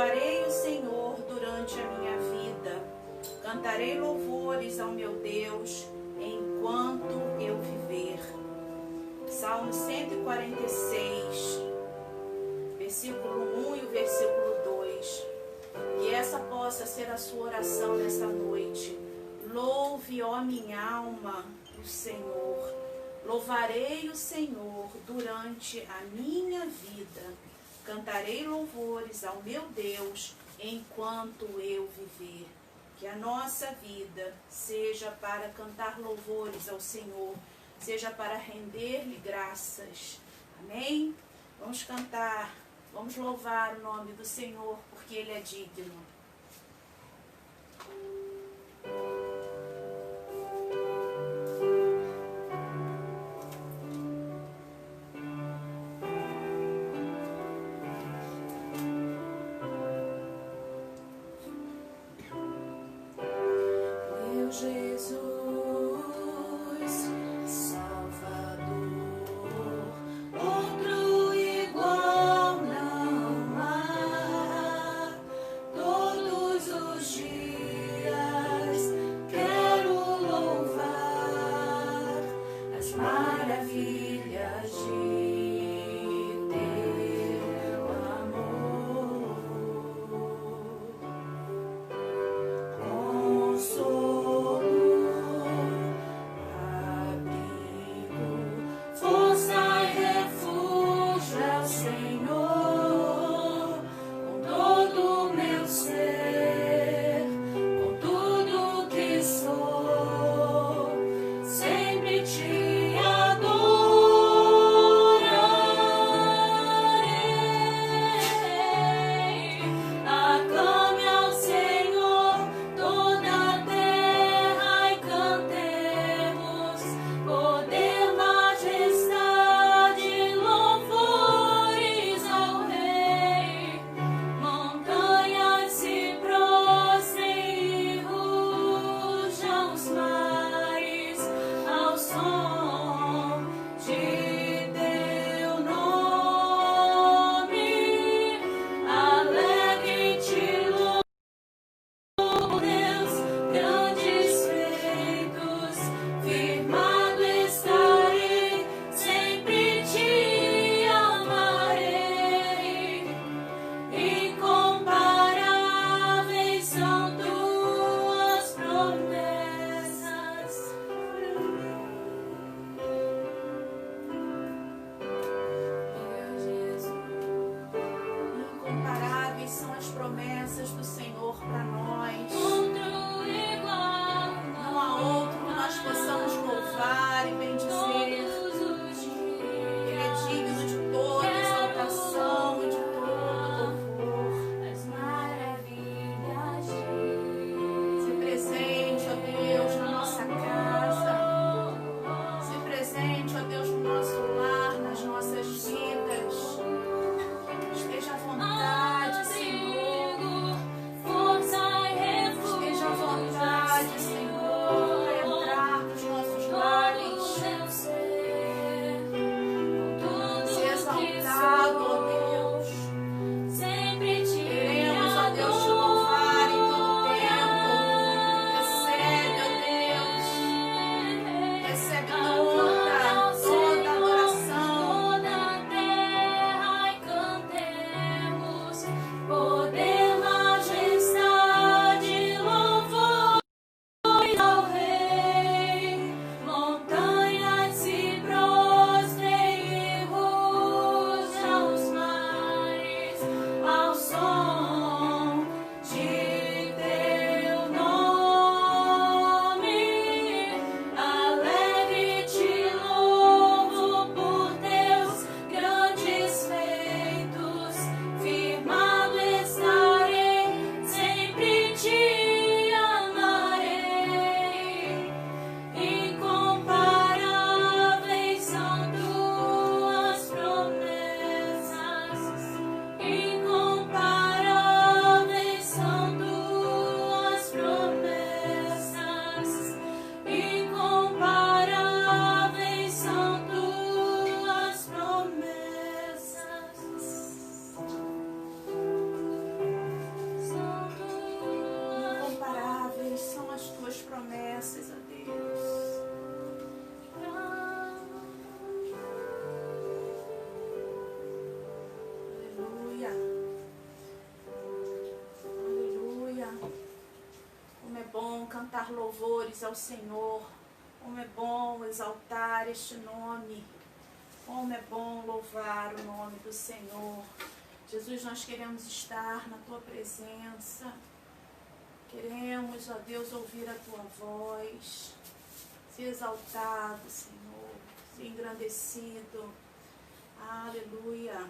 Louvarei o Senhor durante a minha vida. Cantarei louvores ao meu Deus enquanto eu viver. Salmo 146, versículo 1 e o versículo 2. Que essa possa ser a sua oração nessa noite. Louve, ó minha alma, o Senhor. Louvarei o Senhor durante a minha vida. Cantarei louvores ao meu Deus enquanto eu viver. Que a nossa vida seja para cantar louvores ao Senhor, seja para render-lhe graças. Amém? Vamos cantar, vamos louvar o nome do Senhor, porque Ele é digno. Todos os dias cantar louvores ao Senhor. Como é bom exaltar este nome. Como é bom louvar o nome do Senhor. Jesus, nós queremos estar na Tua presença. Queremos, ó Deus, ouvir a Tua voz. Ser exaltado, Senhor. Ser engrandecido. Aleluia.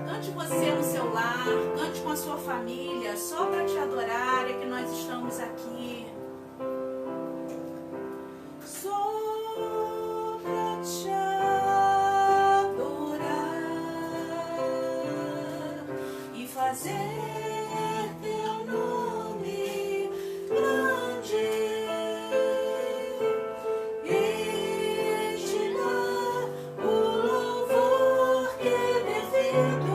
Cante você no seu lar, cante com a sua família, só para te adorar é que nós estamos aqui. Só para te adorar e fazer teu nome grande e te dar o louvor que é devido.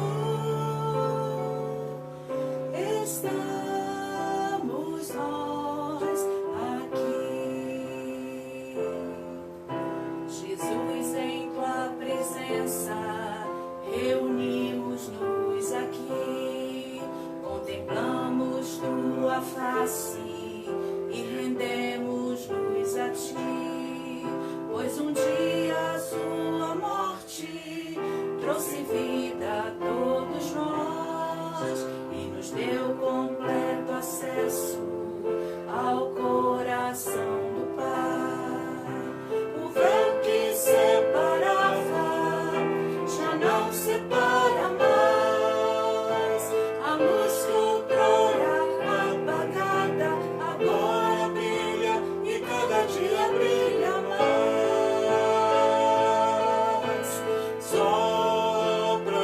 Estamos nós aqui, Jesus, em tua presença, reunimos-nos aqui, contemplamos tua face e rendemos-nos a ti, pois um dia a sua morte trouxe vida a todos nós e nos deu completo acesso ao coração do Pai. O véu que separava já não separa mais. A luz que outrora apagada agora brilha e cada dia brilha mais. Só pra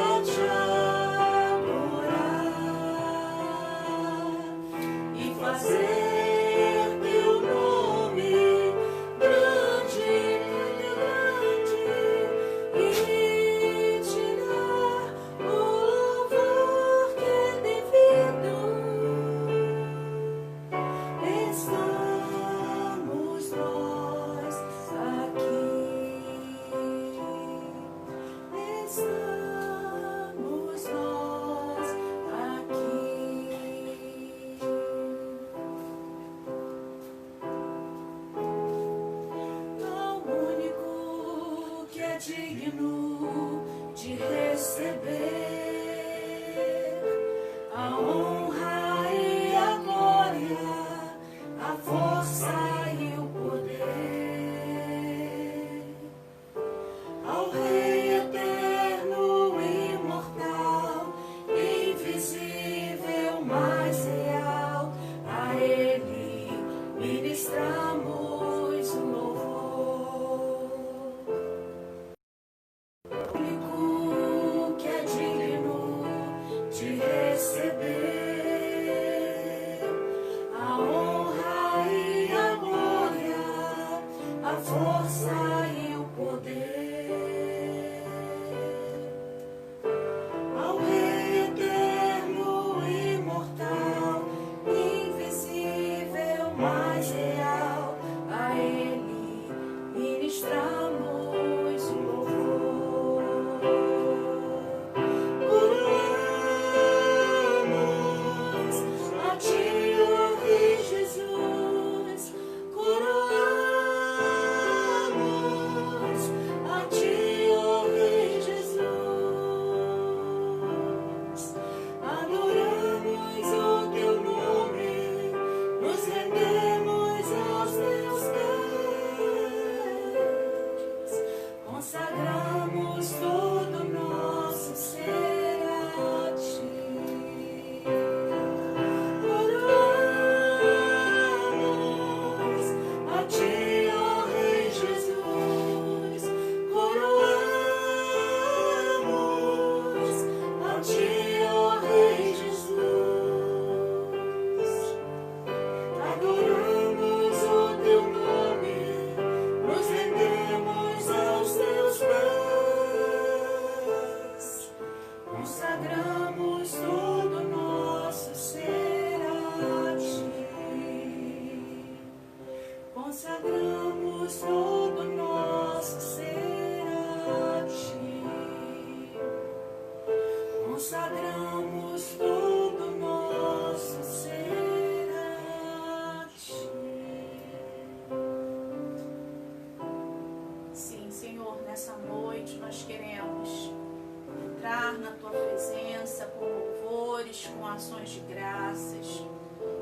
ações de graças.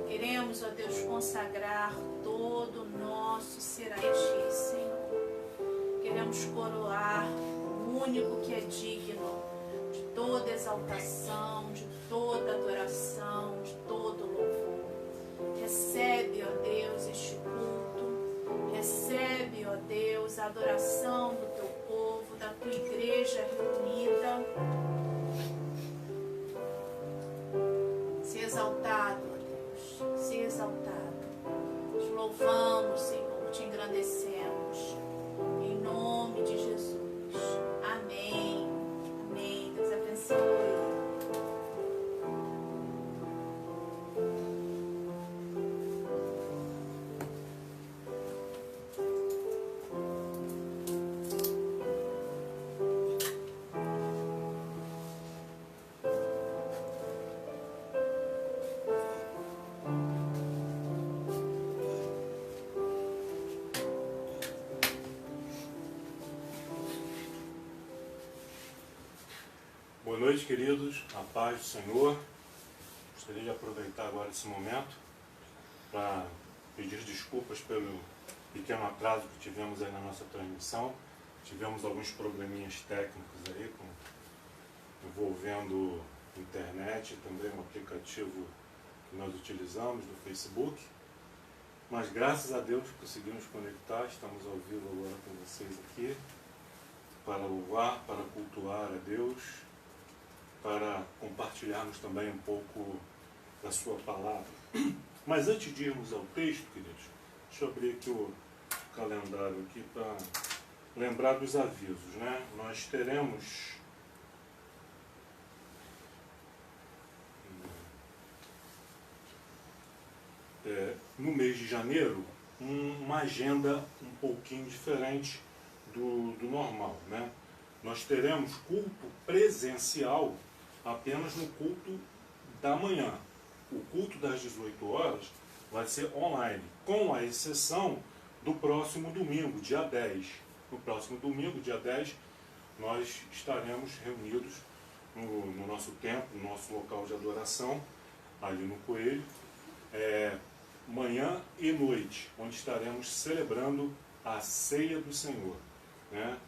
Queremos, ó Deus, consagrar todo o nosso ser a Ti, Senhor. Queremos coroar o único que é digno de toda exaltação, de toda adoração, de todo louvor. Recebe, ó Deus, este culto. Recebe, ó Deus, a adoração do Teu povo, da Tua igreja reunida. Se exaltado, ó Deus, se exaltado. Te louvamos, Senhor, te engrandecemos. Em nome de Jesus. Amém. Amém. Deus abençoe. Boa noite, queridos, a paz do Senhor. Gostaria de aproveitar agora esse momento para pedir desculpas pelo pequeno atraso que tivemos aí na nossa transmissão. Tivemos alguns probleminhas técnicos aí, envolvendo internet e também o aplicativo que nós utilizamos no Facebook. Mas graças a Deus conseguimos conectar, estamos ao vivo agora com vocês aqui, para louvar, para cultuar a Deus, para compartilharmos também um pouco da sua palavra. Mas antes de irmos ao texto, queridos, deixa eu abrir aqui o calendário aqui para lembrar dos avisos, né? Nós teremos no mês de janeiro uma agenda um pouquinho diferente do normal, né? Nós teremos culto presencial apenas no culto da manhã. O culto das 18 horas vai ser online, com a exceção do próximo domingo, dia 10. No próximo domingo, dia 10, nós estaremos reunidos no nosso templo, no nosso local de adoração, ali no Coelho, manhã e noite, onde estaremos celebrando a ceia do Senhor, né?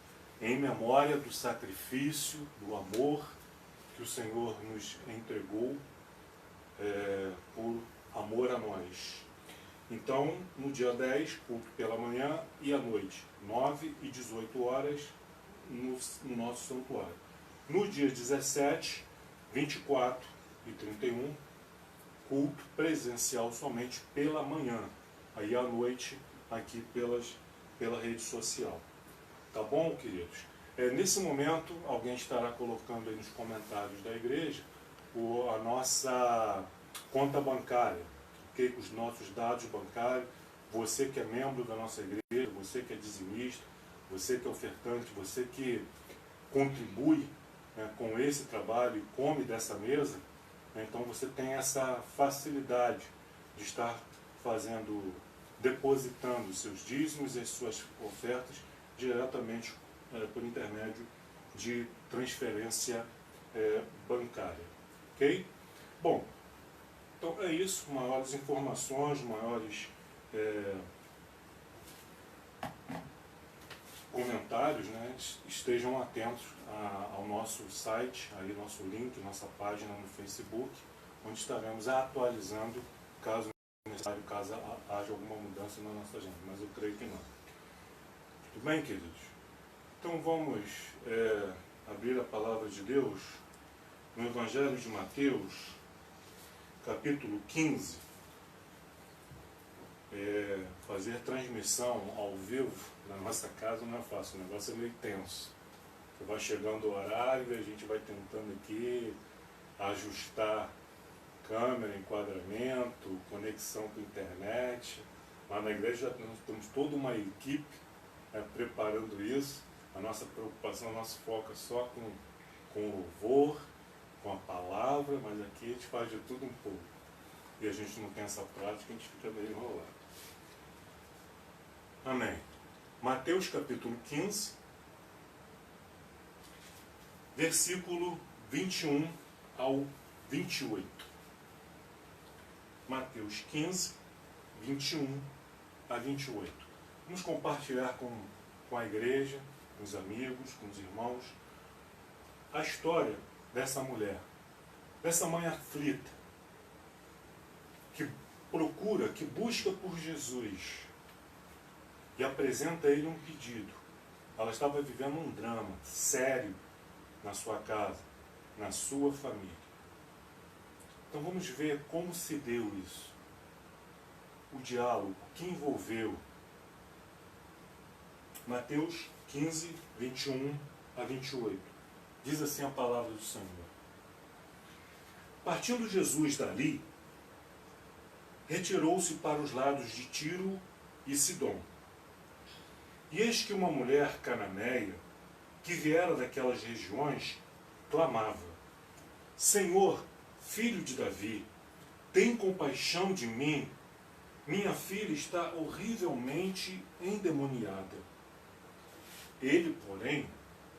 Em memória do sacrifício, do amor que o Senhor nos entregou por amor a nós. Então, no dia 10, culto pela manhã e à noite, 9 e 18 horas, no nosso santuário. No dia 17, 24 e 31, culto presencial somente pela manhã, aí à noite, aqui pela rede social. Tá bom, queridos? Nesse momento, alguém estará colocando aí nos comentários da igreja a nossa conta bancária, okay? Os nossos dados bancários. Você que é membro da nossa igreja, você que é dizimista, você que é ofertante, você que contribui, né, com esse trabalho e come dessa mesa, né, então você tem essa facilidade de estar depositando os seus dízimos e as suas ofertas diretamente por intermédio de transferência bancária. Ok? Bom, então é isso. Maiores informações, maiores comentários, né? Estejam atentos ao nosso site, aí nosso link, nossa página no Facebook, onde estaremos atualizando caso necessário, caso haja alguma mudança na nossa agenda, mas eu creio que não. Tudo bem, queridos? Então vamos abrir a palavra de Deus no Evangelho de Mateus, capítulo 15. Fazer transmissão ao vivo na nossa casa não é fácil, o negócio é meio tenso. Você vai chegando o horário e a gente vai tentando aqui ajustar câmera, enquadramento, conexão com a internet. Lá na igreja nós temos toda uma equipe preparando isso. A nossa preocupação, o nosso foco é só com o louvor, com a palavra, mas aqui a gente faz de tudo um pouco. E a gente não tem essa prática, a gente fica meio enrolado. Amém. Mateus capítulo 15, versículo 21 ao 28. Mateus 15, 21 a 28. Vamos compartilhar com a igreja, com os amigos, com os irmãos, a história dessa mulher, dessa mãe aflita, que procura, que busca por Jesus e apresenta a ele um pedido. Ela estava vivendo um drama sério na sua casa, na sua família. Então vamos ver como se deu isso. O diálogo, o que envolveu. Mateus 15, 21 a 28. Diz assim a palavra do Senhor. Partindo Jesus dali, retirou-se para os lados de Tiro e Sidom. E eis que uma mulher cananeia, que viera daquelas regiões, clamava: Senhor, filho de Davi, tem compaixão de mim. Minha filha está horrivelmente endemoniada. Ele, porém,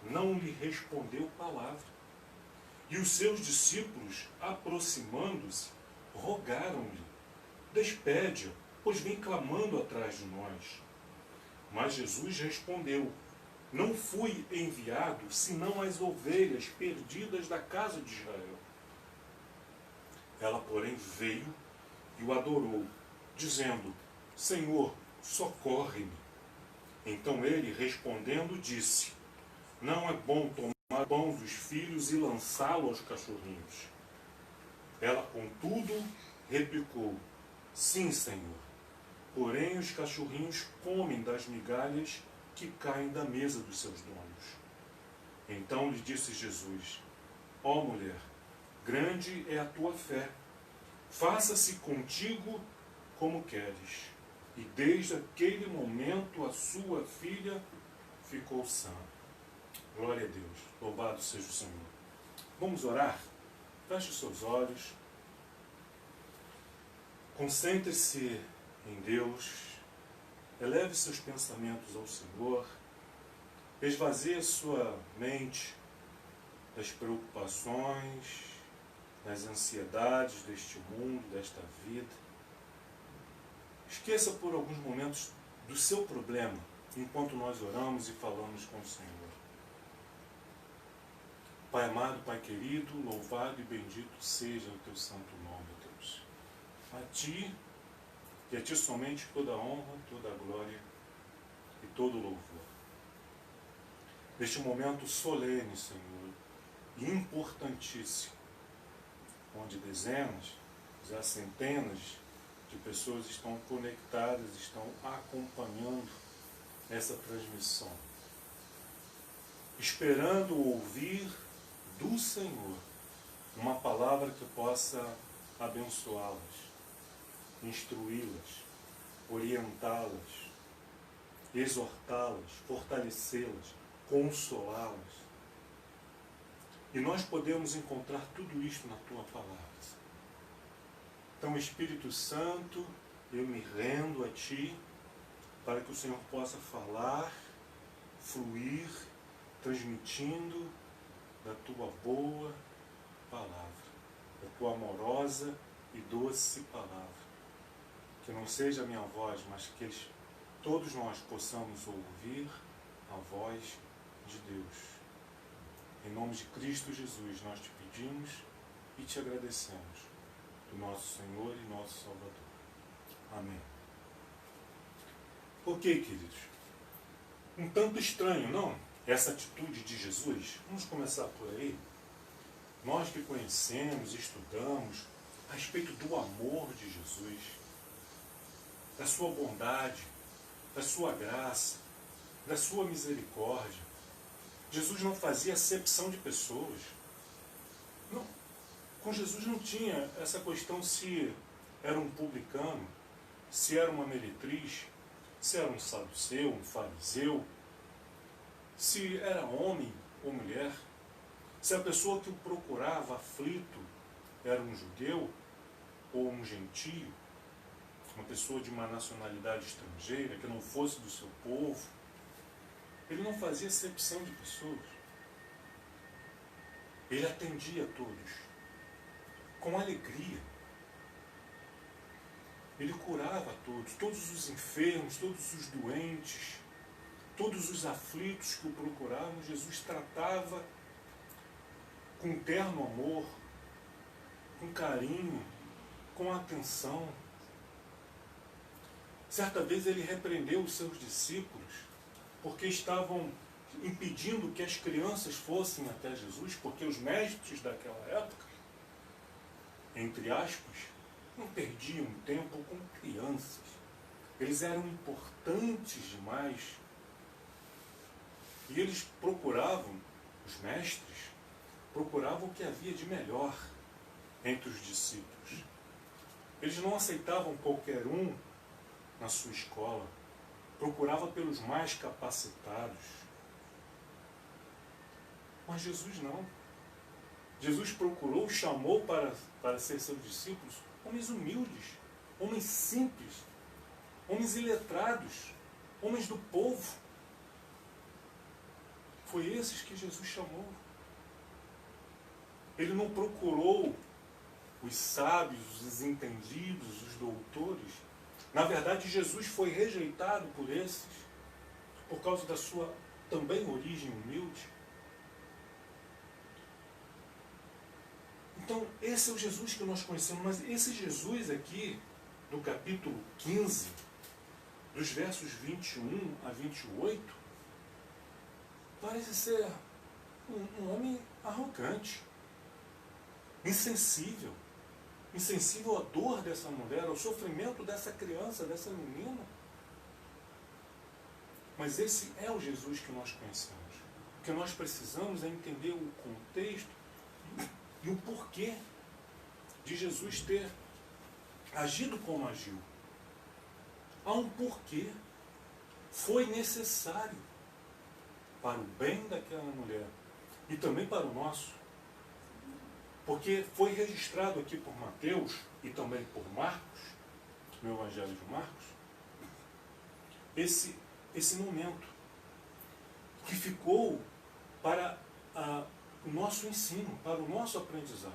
não lhe respondeu palavra. E os seus discípulos, aproximando-se, rogaram-lhe: Despede-a, pois vem clamando atrás de nós. Mas Jesus respondeu: Não fui enviado senão as ovelhas perdidas da casa de Israel. Ela, porém, veio e o adorou, dizendo: Senhor, socorre-me. Então ele, respondendo, disse: Não é bom tomar pão dos filhos e lançá-lo aos cachorrinhos. Ela, contudo, replicou: Sim, Senhor. Porém, os cachorrinhos comem das migalhas que caem da mesa dos seus donos. Então lhe disse Jesus: Ó mulher, grande é a tua fé. Faça-se contigo como queres. E desde aquele momento a sua filha ficou sã. Glória a Deus. Louvado seja o Senhor. Vamos orar? Feche os seus olhos. Concentre-se em Deus. Eleve seus pensamentos ao Senhor. Esvazie sua mente das preocupações, das ansiedades deste mundo, desta vida. Esqueça por alguns momentos do seu problema, enquanto nós oramos e falamos com o Senhor. Pai amado, Pai querido, louvado e bendito seja o teu santo nome, Deus. A Ti, e a Ti somente toda a honra, toda a glória e todo o louvor. Neste momento solene, Senhor, e importantíssimo, onde dezenas, já centenas de pessoas estão conectadas, estão acompanhando essa transmissão, esperando ouvir do Senhor uma palavra que possa abençoá-las, instruí-las, orientá-las, exortá-las, fortalecê-las, consolá-las. E nós podemos encontrar tudo isto na Tua palavra. Então, Espírito Santo, eu me rendo a Ti para que o Senhor possa falar, fluir, transmitindo da Tua boa palavra, da Tua amorosa e doce palavra. Que não seja a minha voz, mas que todos nós possamos ouvir a voz de Deus. Em nome de Cristo Jesus, nós te pedimos e te agradecemos, do nosso Senhor e nosso Salvador. Amém. Ok, queridos? Um tanto estranho, não? Essa atitude de Jesus. Vamos começar por aí. Nós que conhecemos, estudamos a respeito do amor de Jesus, da sua bondade, da sua graça, da sua misericórdia. Jesus não fazia acepção de pessoas. Não. Com Jesus não tinha essa questão se era um publicano, se era uma meretriz, se era um saduceu, um fariseu, se era homem ou mulher, se a pessoa que o procurava aflito era um judeu ou um gentio, uma pessoa de uma nacionalidade estrangeira, que não fosse do seu povo. Ele não fazia acepção de pessoas. Ele atendia a todos com alegria. Ele curava todos os enfermos, todos os doentes, todos os aflitos que o procuravam. Jesus tratava com terno amor, com carinho, com atenção. Certa vez ele repreendeu os seus discípulos porque estavam impedindo que as crianças fossem até Jesus, porque os mestres daquela época, entre aspas, não perdiam tempo com crianças. Eles eram importantes demais. E eles procuravam, os mestres, procuravam o que havia de melhor entre os discípulos. Eles não aceitavam qualquer um na sua escola. Procurava pelos mais capacitados. Mas Jesus não. Jesus procurou, chamou para ser seus discípulos homens humildes, homens simples, homens iletrados, homens do povo. Foi esses que Jesus chamou. Ele não procurou os sábios, os entendidos, os doutores. Na verdade, Jesus foi rejeitado por esses, por causa da sua também origem humilde. Então, esse é o Jesus que nós conhecemos, mas esse Jesus aqui, do capítulo 15, dos versos 21 a 28, parece ser um homem arrogante, insensível à dor dessa mulher, ao sofrimento dessa criança, dessa menina. Mas esse é o Jesus que nós conhecemos. O que nós precisamos é entender o contexto e o porquê de Jesus ter agido como agiu. Há um porquê. Foi necessário para o bem daquela mulher e também para o nosso. Porque foi registrado aqui por Mateus e também por Marcos, no Evangelho de Marcos, esse momento que ficou para o nosso ensino, para o nosso aprendizado.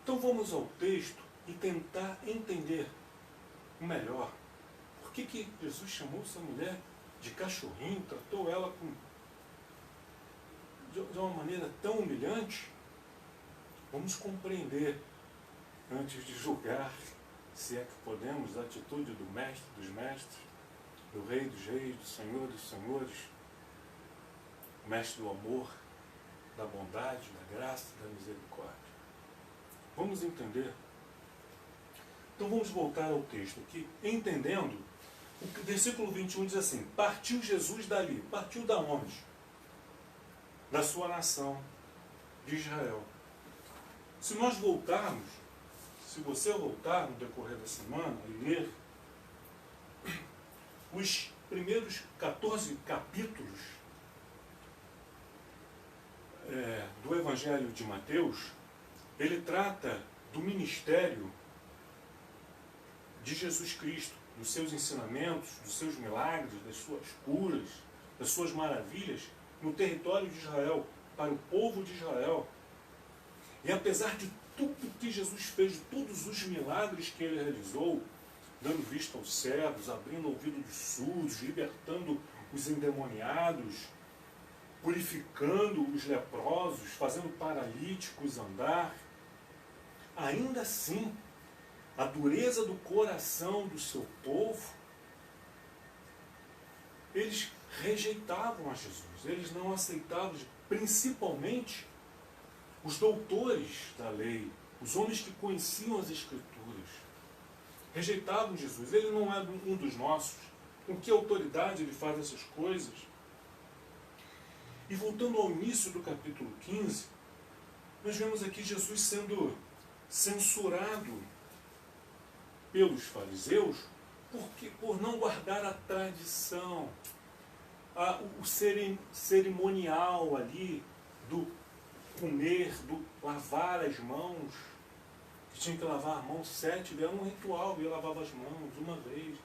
Então vamos ao texto e tentar entender melhor por que Jesus chamou essa mulher de cachorrinho, tratou ela de uma maneira tão humilhante. Vamos compreender, antes de julgar, se é que podemos, a atitude do mestre dos mestres, do rei dos reis, do senhor dos senhores, o mestre do amor, da bondade, da graça, da misericórdia. Vamos entender. Então vamos voltar ao texto aqui, entendendo, o versículo 21 diz assim: partiu Jesus dali. Partiu da onde? Da sua nação, de Israel. Se nós voltarmos, se você voltar no decorrer da semana e ler os primeiros 14 capítulos do Evangelho de Mateus, ele trata do ministério de Jesus Cristo, dos seus ensinamentos, dos seus milagres, das suas curas, das suas maravilhas no território de Israel, para o povo de Israel. E apesar de tudo que Jesus fez, de todos os milagres que ele realizou, dando vista aos cegos, abrindo o ouvido dos surdos, libertando os endemoniados, purificando os leprosos, fazendo paralíticos andar, ainda assim, a dureza do coração do seu povo, eles rejeitavam a Jesus, eles não aceitavam, principalmente os doutores da lei, os homens que conheciam as Escrituras, rejeitavam Jesus. Ele não é um dos nossos. Com que autoridade ele faz essas coisas? E voltando ao início do capítulo 15, nós vemos aqui Jesus sendo censurado pelos fariseus por não guardar a tradição, o cerimonial ali do comer, do lavar as mãos, que tinha que lavar a mão 7 vezes, era um ritual, ele lavava as mãos 1 vez,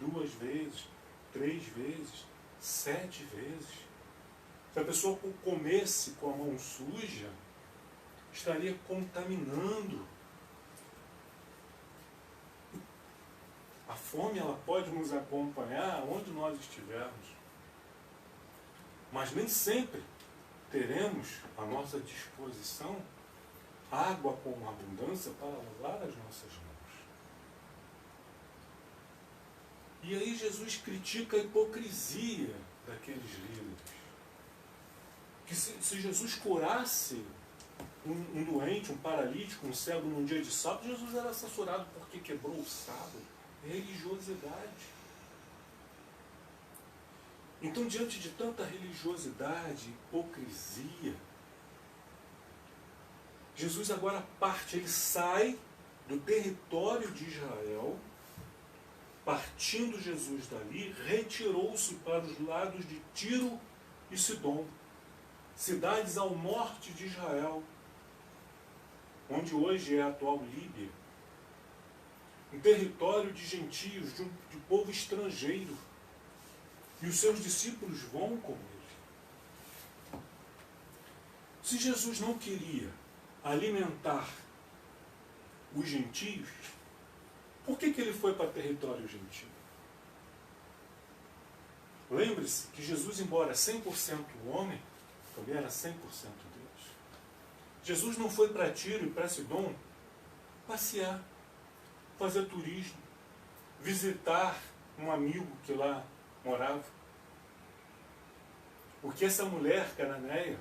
2 vezes, 3 vezes, 7 vezes. Se a pessoa comesse com a mão suja, estaria contaminando. fome ela pode nos acompanhar onde nós estivermos. Mas nem sempre teremos à nossa disposição água com abundância para lavar as nossas mãos. E aí Jesus critica a hipocrisia daqueles líderes. Que se Jesus curasse um doente, um paralítico, um cego num dia de sábado, Jesus era censurado porque quebrou o sábado. Religiosidade. Então, diante de tanta religiosidade, hipocrisia, Jesus agora parte, ele sai do território de Israel, partindo Jesus dali, retirou-se para os lados de Tiro e Sidom, cidades ao norte de Israel, onde hoje é a atual Líbia, um território de gentios, de povo estrangeiro, e os seus discípulos vão com ele. Se Jesus não queria alimentar os gentios, por que ele foi para território gentio? Lembre-se que Jesus, embora 100% homem, também era 100% Deus. Jesus não foi para Tiro e para Sidom passear, fazer turismo, visitar um amigo que lá morava. Porque essa mulher cananeia,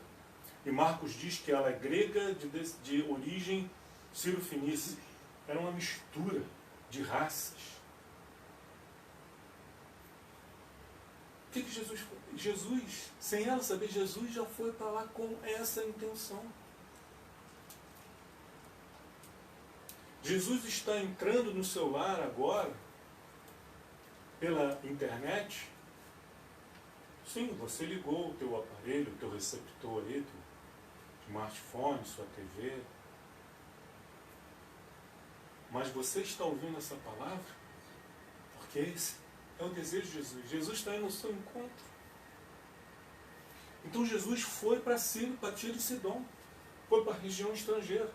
e Marcos diz que ela é grega de origem sírio-fenícia, era uma mistura de raças. O que Jesus foi? Jesus, sem ela saber, Jesus já foi para lá com essa intenção. Jesus está entrando no seu lar agora, pela internet. Sim, você ligou o teu aparelho, o teu receptor aí, teu smartphone, sua TV. Mas você está ouvindo essa palavra? Porque esse é o desejo de Jesus. Jesus está indo ao seu encontro. Então Jesus foi para Sírio, para Tiro e Sidom. Foi para a região estrangeira.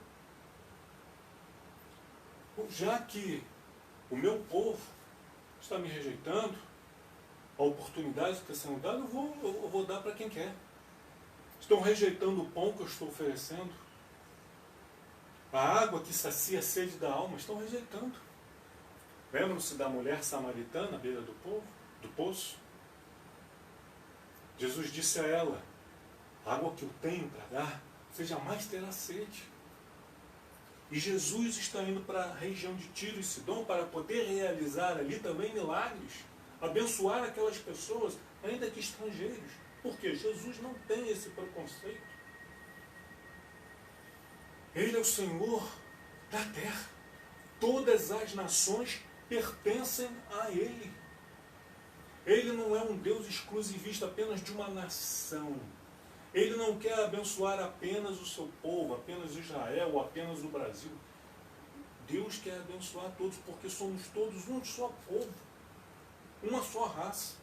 Já que o meu povo está me rejeitando, a oportunidade que está sendo dada, eu vou dar para quem quer. Estão rejeitando o pão que eu estou oferecendo. A água que sacia a sede da alma, estão rejeitando. Lembram-se da mulher samaritana à beira do poço? Jesus disse a ela: a água que eu tenho para dar, você jamais terá sede. E Jesus está indo para a região de Tiro e Sidom para poder realizar ali também milagres, abençoar aquelas pessoas, ainda que estrangeiros. Porque Jesus não tem esse preconceito. Ele é o Senhor da terra. Todas as nações pertencem a Ele. Ele não é um Deus exclusivista apenas de uma nação. Ele não quer abençoar apenas o seu povo, apenas Israel ou apenas o Brasil. Deus quer abençoar todos, porque somos todos um só povo, uma só raça,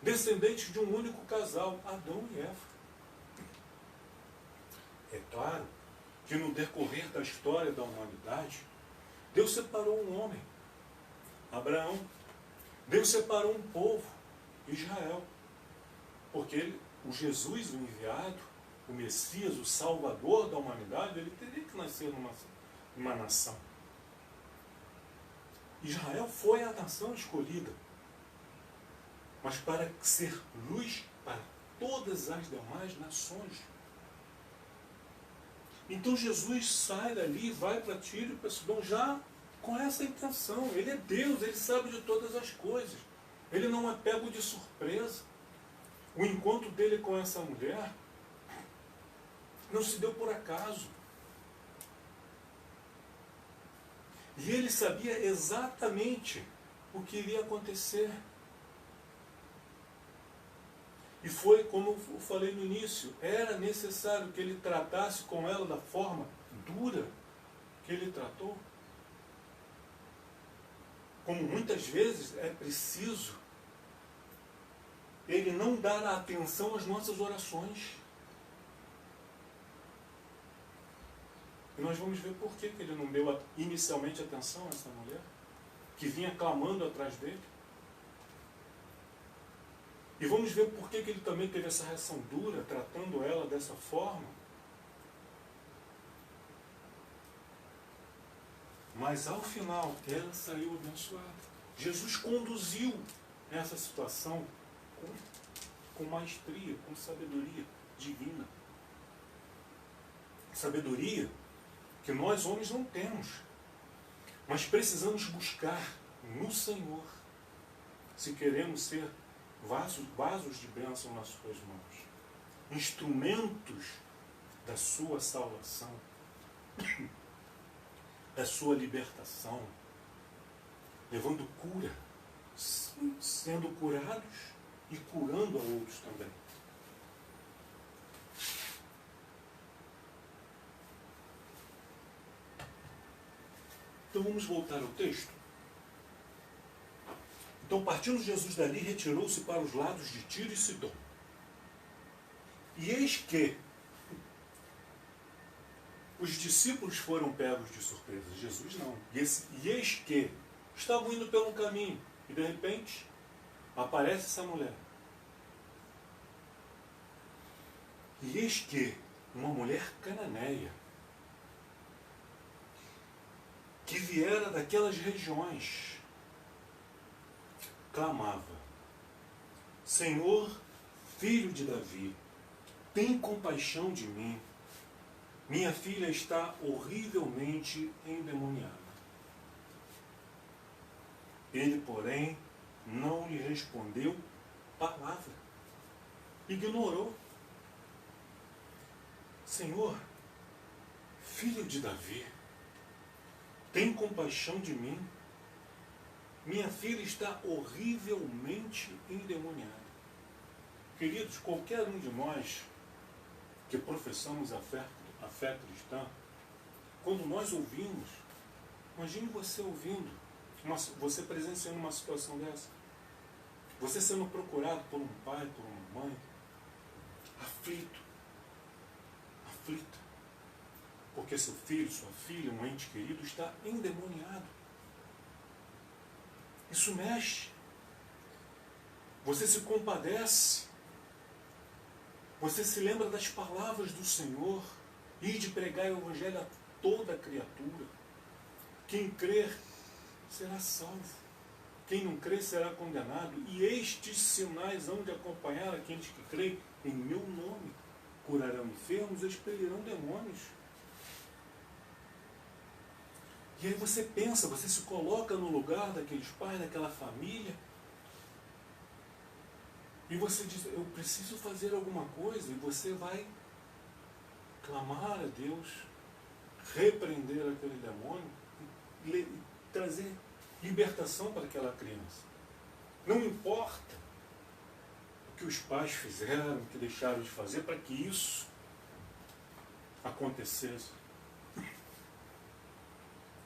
descendentes de um único casal, Adão e Eva. É claro que no decorrer da história da humanidade, Deus separou um homem, Abraão. Deus separou um povo, Israel. Porque o Jesus, o enviado, o Messias, o Salvador da humanidade, ele teria que nascer numa nação. Israel foi a nação escolhida, mas para ser luz para todas as demais nações. Então Jesus sai dali e vai para Tiro e para Sidom já com essa intenção. Ele é Deus, ele sabe de todas as coisas. Ele não é pego de surpresa. O encontro dele com essa mulher não se deu por acaso. E ele sabia exatamente o que iria acontecer. E foi como eu falei no início, era necessário que ele tratasse com ela da forma dura que ele tratou. Como muitas vezes é preciso ele não dar atenção às nossas orações. E nós vamos ver por que ele não deu inicialmente atenção a essa mulher. que vinha clamando atrás dele. E vamos ver por que ele também teve essa reação dura, tratando ela dessa forma. Mas ao final, ela saiu abençoada. Jesus conduziu essa situação com maestria, com sabedoria divina. Sabedoria que nós homens não temos, mas precisamos buscar no Senhor, se queremos ser vasos de bênção nas suas mãos, instrumentos da sua salvação, da sua libertação, levando cura, sendo curados e curando a outros também. Então vamos voltar ao texto. Então, partindo Jesus dali, retirou-se para os lados de Tiro e Sidom. E eis que os discípulos foram pegos de surpresa. Jesus não. E eis que estavam indo pelo caminho. E de repente, aparece essa mulher. E eis que uma mulher cananeia, que viera daquelas regiões, clamava: Senhor, filho de Davi, tem compaixão de mim. Minha filha está horrivelmente endemoniada. Ele, porém, não lhe respondeu palavra. Ignorou. Senhor, filho de Davi, tem compaixão de mim. Minha filha está horrivelmente endemoniada. Queridos, qualquer um de nós que professamos a fé cristã, quando nós ouvimos, imagine você ouvindo, você presenciando uma situação dessa, você sendo procurado por um pai, por uma mãe, aflita, porque seu filho, sua filha, um ente querido está endemoniado. Isso mexe. Você se compadece. Você se lembra das palavras do Senhor. E de pregar o Evangelho a toda criatura. Quem crer será salvo. Quem não crer será condenado. E estes sinais hão de acompanhar aqueles que creem em meu nome. Curarão enfermos, expelirão demônios. E aí você pensa, você se coloca no lugar daqueles pais, daquela família. E você diz, eu preciso fazer alguma coisa. E você vai clamar a Deus, repreender aquele demônio e trazer libertação para aquela criança. Não importa o que os pais fizeram, o que deixaram de fazer para que isso acontecesse.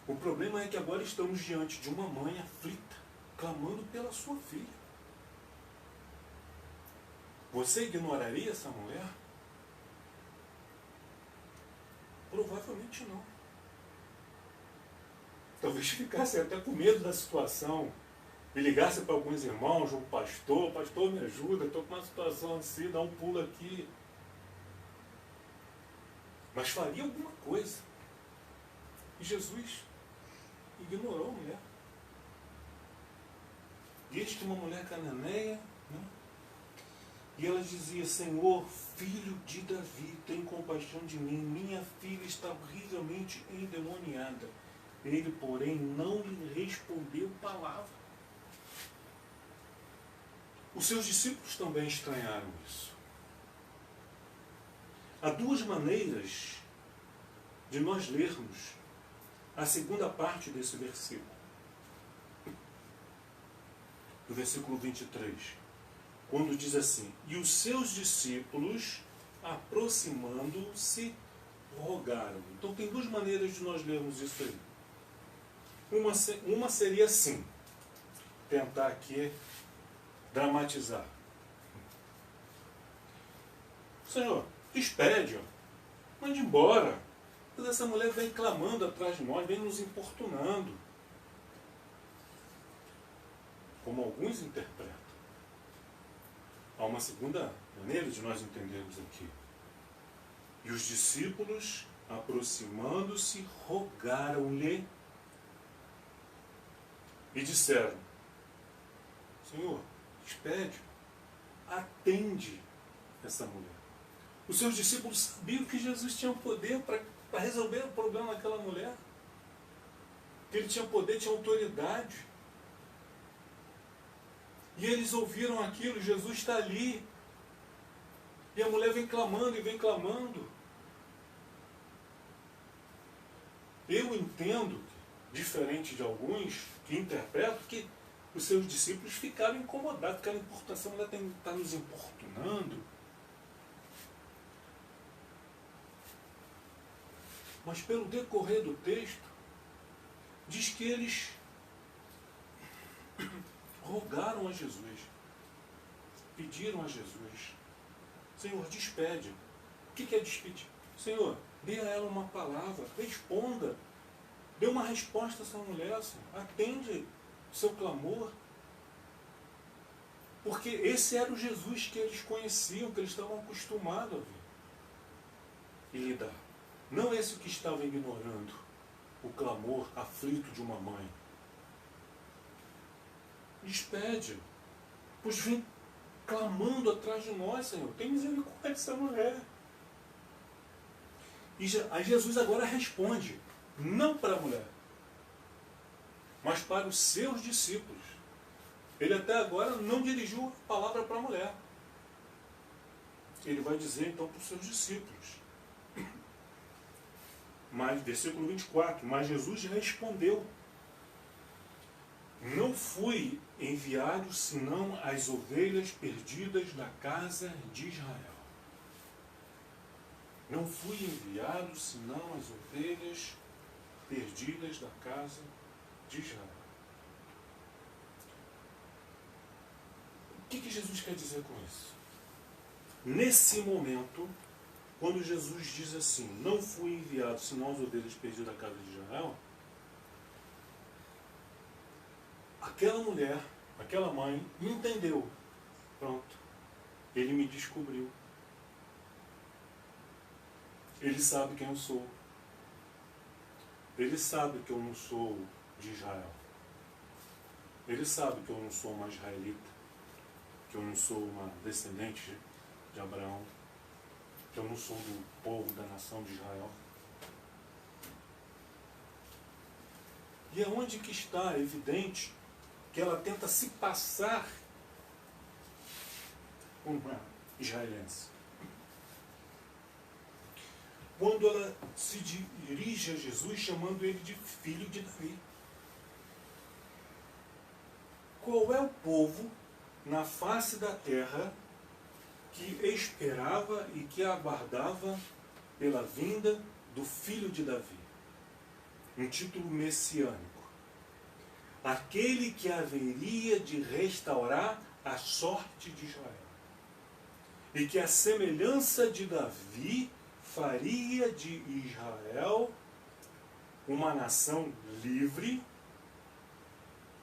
O problema é que agora estamos diante de uma mãe aflita, clamando pela sua filha. Você ignoraria essa mulher? Provavelmente não. Talvez ficasse até com medo da situação e ligasse para alguns irmãos, um pastor, me ajuda, estou com uma situação assim, dá um pulo aqui. Mas faria alguma coisa. E Jesus ignorou a mulher. E eis que uma mulher cananeia, né? E ela dizia, Senhor, filho de Davi, tem compaixão de mim, minha filha está horrivelmente endemoniada. Ele, porém, não lhe respondeu palavra. Os seus discípulos também estranharam isso. Há duas maneiras de nós lermos a segunda parte desse versículo. Do versículo 23. Quando diz assim, e os seus discípulos, aproximando-se, rogaram. Então tem duas maneiras de nós lermos isso aí. Uma seria assim, tentar aqui dramatizar. Senhor, despede, mande embora. Mas essa mulher vem clamando atrás de nós, vem nos importunando. como alguns interpretam. Há uma segunda maneira de nós entendermos aqui. E os discípulos, aproximando-se, rogaram-lhe e disseram: Senhor, despede, atende essa mulher. Os seus discípulos sabiam que Jesus tinha poder para resolver o problema daquela mulher. Que ele tinha poder, tinha autoridade. E eles ouviram aquilo, Jesus está ali. E a mulher vem clamando e vem clamando. Eu entendo, diferente de alguns que interpretam, que os seus discípulos ficaram incomodados, ficaram importunados. Essa mulher está nos importunando. Mas pelo decorrer do texto, diz que eles rogaram a Jesus, pediram a Jesus: Senhor, despede. O que é despedir? Senhor, dê a ela uma palavra, responda. Dê uma resposta a essa mulher, Senhor. Atende o seu clamor. Porque esse era o Jesus que eles conheciam, que eles estavam acostumados a ver e lidar. Não esse que estava ignorando o clamor aflito de uma mãe. Despede, pois vem clamando atrás de nós, Senhor. Tem misericórdia dessa mulher. E aí Jesus agora responde, não para a mulher, mas para os seus discípulos. Ele até agora não dirigiu a palavra para a mulher. Ele vai dizer então para os seus discípulos. Mas, versículo 24, mas Jesus respondeu: não fui enviado senão as ovelhas perdidas da casa de Israel. Não fui enviado senão as ovelhas perdidas da casa de Israel. O que Jesus quer dizer com isso? Nesse momento, quando Jesus diz assim, não fui enviado senão as ovelhas perdidas da casa de Israel, aquela mulher, aquela mãe, entendeu. Pronto. Ele me descobriu. Ele sabe quem eu sou. Ele sabe que eu não sou de Israel. Ele sabe que eu não sou uma israelita. Que eu não sou uma descendente de Abraão. Que eu não sou do povo da nação de Israel. E é onde que está evidente que ela tenta se passar por uma israelense. Quando ela se dirige a Jesus chamando ele de filho de Davi. Qual é o povo na face da terra que esperava e que aguardava pela vinda do filho de Davi? Um título messiânico. Aquele que haveria de restaurar a sorte de Israel. E que a semelhança de Davi faria de Israel uma nação livre,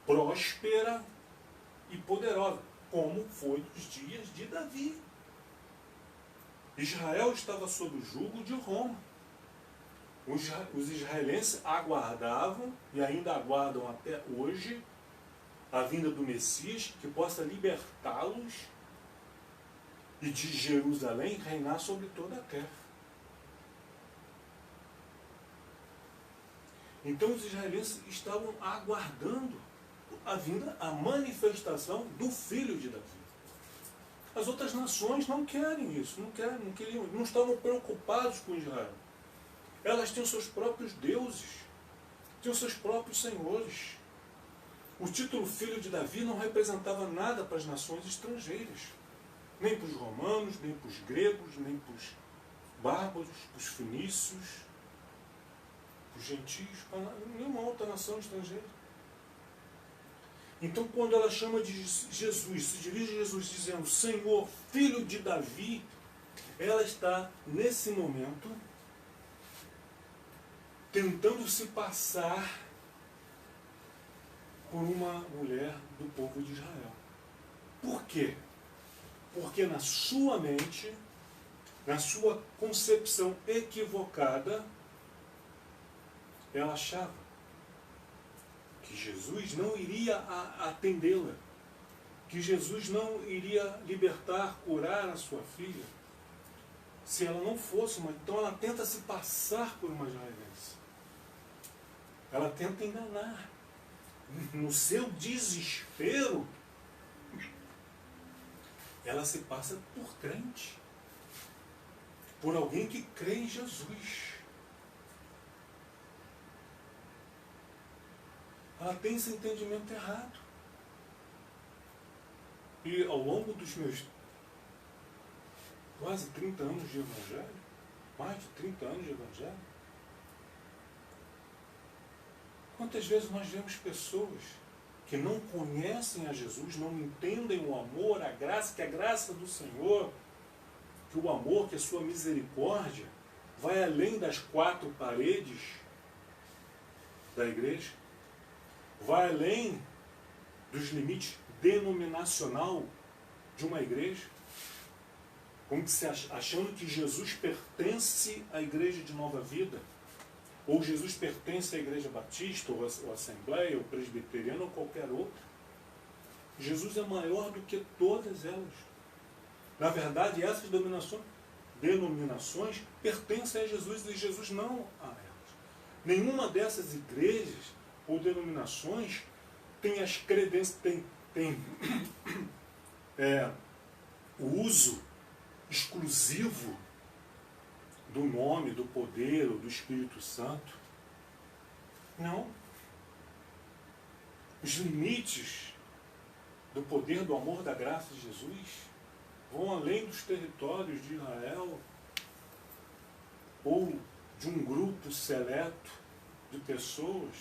próspera e poderosa, como foi nos dias de Davi. Israel estava sob o jugo de Roma. Os israelenses aguardavam, e ainda aguardam até hoje, a vinda do Messias, que possa libertá-los e de Jerusalém reinar sobre toda a terra. Então os israelenses estavam aguardando a vinda, a manifestação do filho de Davi. As outras nações não querem isso, não queriam, não estavam preocupados com Israel. Elas tinham seus próprios deuses, tinham seus próprios senhores. O título filho de Davi não representava nada para as nações estrangeiras. Nem para os romanos, nem para os gregos, nem para os bárbaros, para os fenícios, para os gentios, para nenhuma outra nação estrangeira. Então, quando ela chama de Jesus, se dirige a Jesus dizendo, Senhor, filho de Davi, ela está, nesse momento, tentando se passar por uma mulher do povo de Israel. Por quê? Porque na sua mente, na sua concepção equivocada, ela achava que Jesus não iria atendê-la, que Jesus não iria libertar, curar a sua filha, se ela não fosse uma. Então ela tenta se passar por uma israelense. Ela tenta enganar. No seu desespero, ela se passa por crente, por alguém que crê em Jesus. Ela tem esse entendimento errado. E ao longo dos meus quase 30 anos de evangelho, mais de 30 anos de evangelho, quantas vezes nós vemos pessoas que não conhecem a Jesus, não entendem o amor, a graça, que a graça do Senhor, que o amor, que a sua misericórdia vai além das 4 paredes da igreja, vai além dos limites denominacional de uma igreja, como se achando que Jesus pertence à igreja de Nova Vida, ou Jesus pertence à igreja batista, ou à assembleia, ou presbiteriana, ou qualquer outra. Jesus é maior do que todas elas. Na verdade, essas denominações pertencem a Jesus e Jesus não a elas. Nenhuma dessas igrejas ou denominações tem as credências, tem o uso exclusivo do nome, do poder ou do Espírito Santo. Não. Os limites do poder, do amor, da graça de Jesus vão além dos territórios de Israel ou de um grupo seleto de pessoas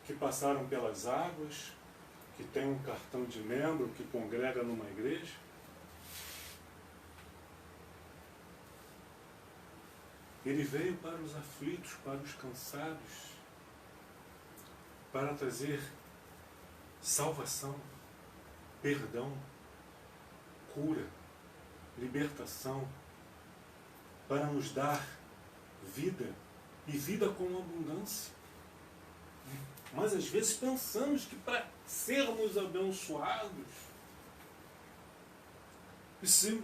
que passaram pelas águas, que tem um cartão de membro, que congrega numa igreja. Ele veio para os aflitos, para os cansados, para trazer salvação, perdão, cura, libertação, para nos dar vida, e vida com abundância. Mas às vezes pensamos que para sermos abençoados,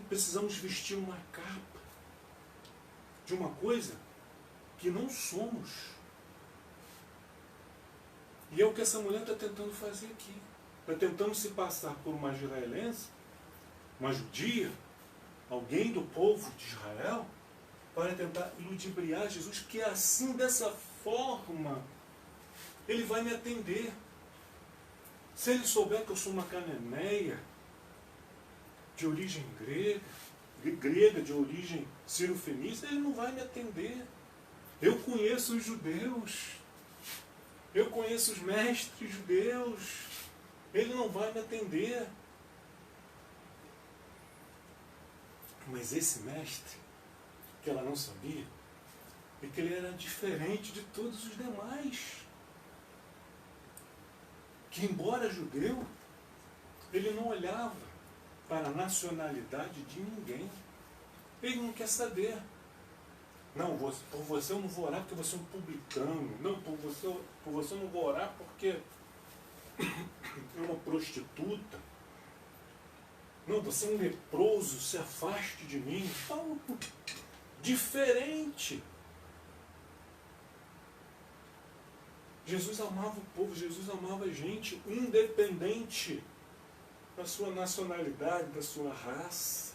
precisamos vestir uma capa de uma coisa que não somos. E é o que essa mulher está tentando fazer aqui. Está tentando se passar por uma israelense, uma judia, alguém do povo de Israel, para tentar ludibriar Jesus, que assim, dessa forma, ele vai me atender. Se ele souber que eu sou uma cananeia, de origem grega, de origem cirofenícia, ele não vai me atender. Eu conheço os judeus, eu conheço os mestres judeus, ele não vai me atender. Mas esse mestre, que ela não sabia, é que ele era diferente de todos os demais. Que, embora judeu, ele não olhava para a nacionalidade de ninguém. Ele não quer saber. Não, por você eu não vou orar porque você é um publicano. Não, por você eu não vou orar porque é uma prostituta. Não, você é um leproso, se afaste de mim. Então, diferente. Jesus amava o povo, Jesus amava a gente, independente da sua nacionalidade, da sua raça.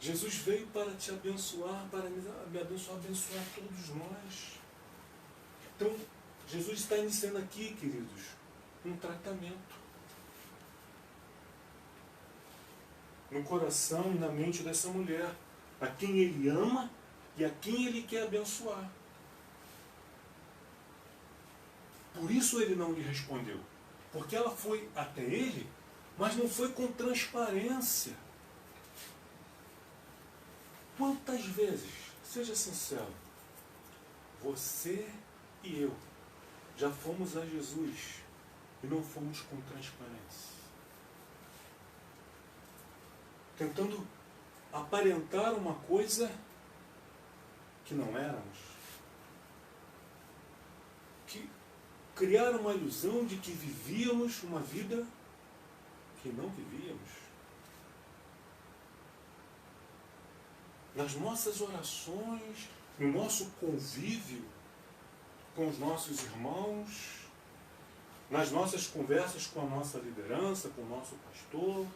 Jesus veio para te abençoar, para me abençoar, abençoar todos nós. Então, Jesus está iniciando aqui, queridos, um tratamento no coração e na mente dessa mulher, a quem ele ama e a quem ele quer abençoar. Por isso ele não lhe respondeu, porque ela foi até ele, mas não foi com transparência. Quantas vezes, seja sincero, você e eu já fomos a Jesus e não fomos com transparência, tentando aparentar uma coisa que não éramos, que criaram uma ilusão de que vivíamos uma vida que não vivíamos. Nas nossas orações, no nosso convívio com os nossos irmãos, nas nossas conversas com a nossa liderança, com o nosso pastor,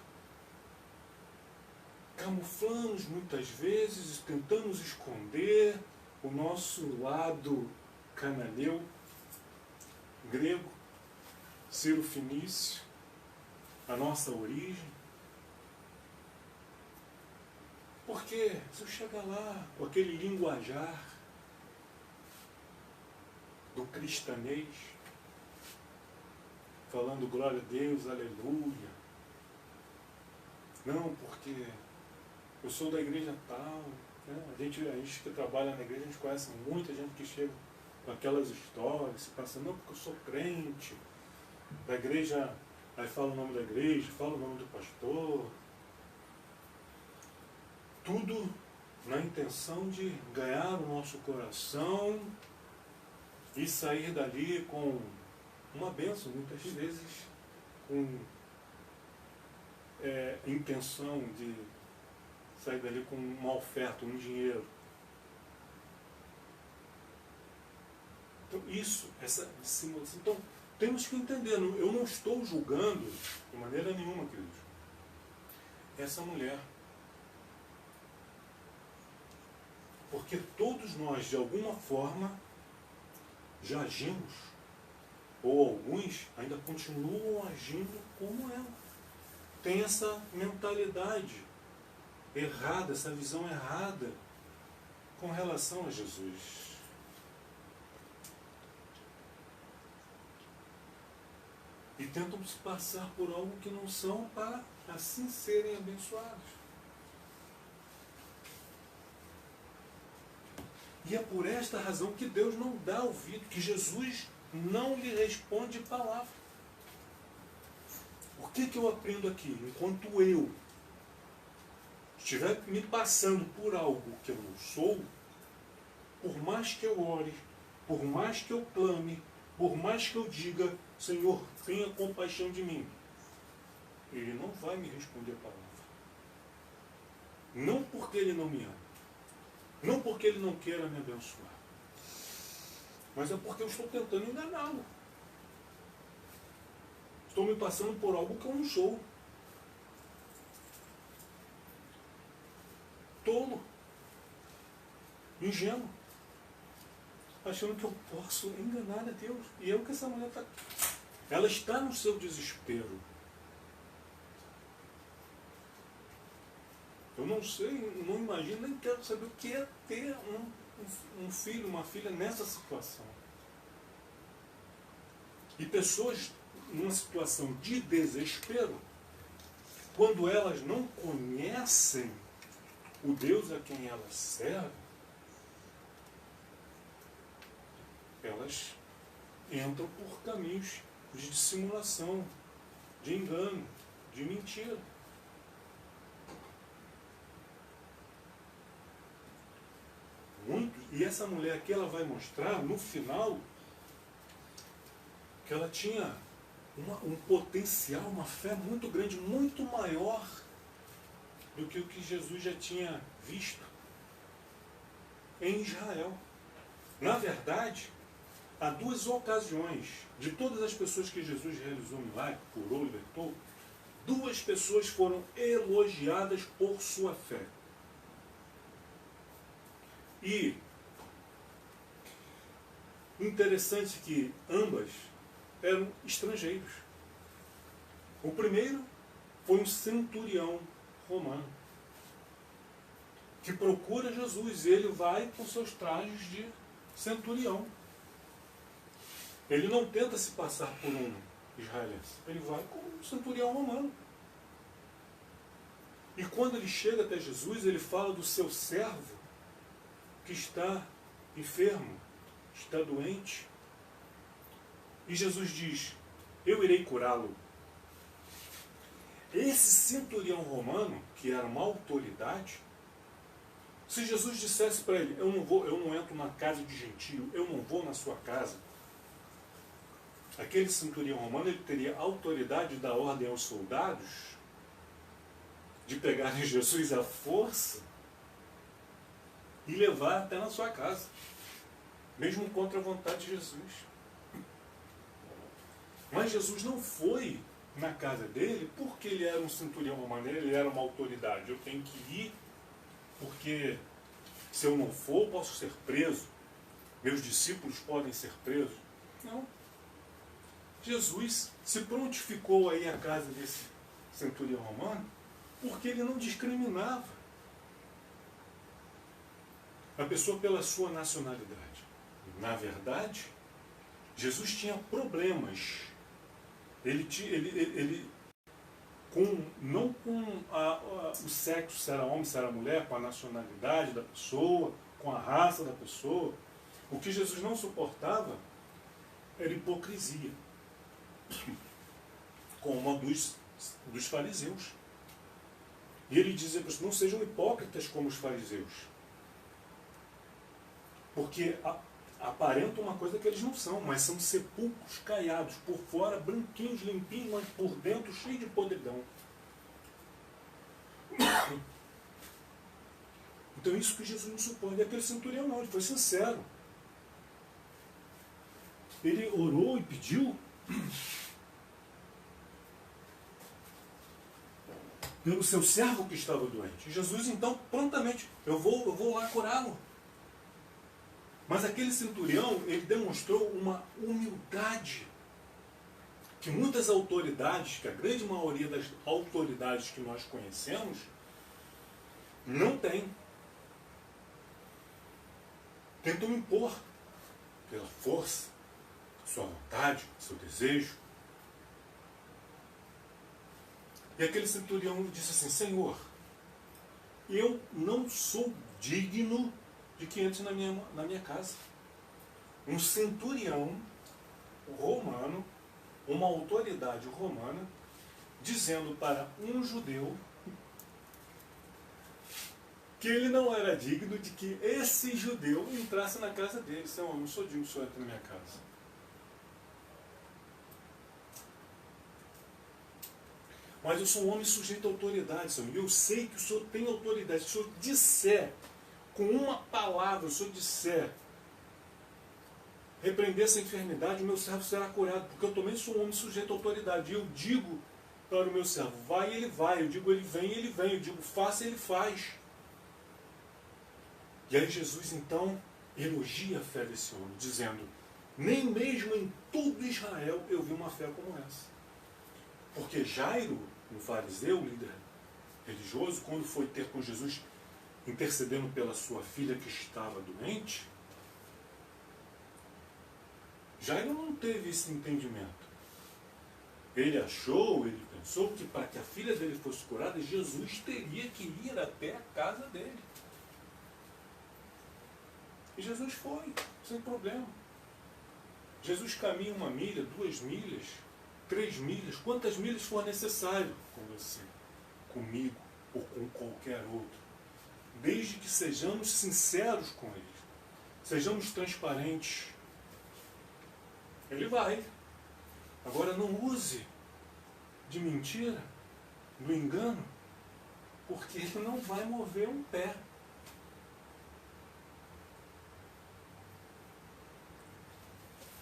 camuflamos muitas vezes, tentamos esconder o nosso lado cananeu, grego, cirofenício, a nossa origem. Porque se eu chegar lá com aquele linguajar do cristanês, falando glória a Deus, aleluia, não, porque eu sou da igreja tal, né? A gente que trabalha na igreja, a gente conhece muita gente que chega com aquelas histórias, se passa, não, porque eu sou crente, da igreja, aí fala o nome da igreja, fala o nome do pastor, tudo na intenção de ganhar o nosso coração e sair dali com uma bênção, muitas vezes com intenção de sair dali com uma oferta, um dinheiro. Então isso, essa simulação. Então temos que entender, eu não estou julgando de maneira nenhuma, queridos, essa mulher. Porque todos nós, de alguma forma, já agimos, ou alguns ainda continuam agindo como ela. Tem essa mentalidade errada, essa visão errada com relação a Jesus. E tentam se passar por algo que não são para assim serem abençoados. E é por esta razão que Deus não dá ouvido, que Jesus não lhe responde palavra. O que eu aprendo aqui? Enquanto eu estiver me passando por algo que eu não sou, por mais que eu ore, por mais que eu clame, por mais que eu diga, Senhor, tenha compaixão de mim, Ele não vai me responder a palavra. Não porque Ele não me ama, não porque Ele não queira me abençoar, mas é porque eu estou tentando enganá-lo. Estou me passando por algo que eu não sou. Tolo. Ingênuo. Achando que eu posso enganar a Deus. E é o que essa mulher está. Ela está no seu desespero. Eu não sei, não imagino, nem quero saber o que é ter um filho, uma filha nessa situação. E pessoas numa situação de desespero, quando elas não conhecem o Deus a quem elas servem, elas entram por caminhos de dissimulação, de engano, de mentira. Muito. E essa mulher aqui, ela vai mostrar no final que ela tinha um potencial, uma fé muito grande, muito maior do que o que Jesus já tinha visto em Israel. Na verdade, há duas ocasiões, de todas as pessoas que Jesus realizou milagre, curou, libertou, duas pessoas foram elogiadas por sua fé. E interessante que ambas eram estrangeiros. O primeiro foi um centurião romano que procura Jesus. Ele vai com seus trajes de centurião. Ele não tenta se passar por um israelense. Ele vai como um centurião romano. E quando ele chega até Jesus, ele fala do seu servo que está enfermo, está doente. E Jesus diz, eu irei curá-lo. Esse centurião romano, que era uma autoridade, se Jesus dissesse para ele, eu não entro na casa de gentio, eu não vou na sua casa, aquele centurião romano, ele teria autoridade da ordem aos soldados de pegarem Jesus à força e levar até na sua casa, mesmo contra a vontade de Jesus. Mas Jesus não foi na casa dele porque ele era um centurião romano, ele era uma autoridade. Eu tenho que ir porque se eu não for, posso ser preso. Meus discípulos podem ser presos. Não. Jesus se prontificou aí à casa desse centurião romano porque ele não discriminava a pessoa pela sua nacionalidade. Na verdade, Jesus tinha problemas. Não com o sexo, se era homem, se era mulher, com a nacionalidade da pessoa, com a raça da pessoa. O que Jesus não suportava era hipocrisia, como a dos fariseus. E ele dizia para eles, não sejam hipócritas como os fariseus, porque aparentam uma coisa que eles não são, mas são sepulcros caiados, por fora branquinhos, limpinhos, mas por dentro cheio de podridão. Então isso que Jesus não suporta. E aquele centurião não, ele foi sincero. Ele orou e pediu pelo seu servo que estava doente. E Jesus então prontamente, eu vou lá curá-lo. Mas aquele centurião, ele demonstrou uma humildade que muitas autoridades, que a grande maioria das autoridades que nós conhecemos, não tem. Tentam impor pela força, sua vontade, seu desejo. E aquele centurião disse assim, Senhor, eu não sou digno de que entre na minha casa. Um centurião romano, uma autoridade romana, dizendo para um judeu que ele não era digno de que esse judeu entrasse na casa dele. Senhor, eu não sou digno que o senhor entre na minha casa. Mas eu sou um homem sujeito à autoridade, Senhor. E eu sei que o senhor tem autoridade. Se o senhor disser com uma palavra, se eu disser, repreender essa enfermidade, o meu servo será curado, porque eu também sou um homem sujeito à autoridade. E eu digo para o meu servo, vai, ele vai. Eu digo, ele vem. Eu digo, faça, ele faz. E aí Jesus, então, elogia a fé desse homem, dizendo, nem mesmo em todo Israel eu vi uma fé como essa. Porque Jairo, um fariseu, líder religioso, quando foi ter com Jesus, intercedendo pela sua filha que estava doente, Jairo não teve esse entendimento. Ele pensou que para que a filha dele fosse curada, Jesus teria que ir até a casa dele. E Jesus foi, sem problema. Jesus caminha 1 milha, 2 milhas, 3 milhas, quantas milhas for necessário com você, comigo ou com qualquer outro. Desde que sejamos sinceros com Ele, sejamos transparentes. Ele vai. Agora não use de mentira, do engano, porque Ele não vai mover um pé.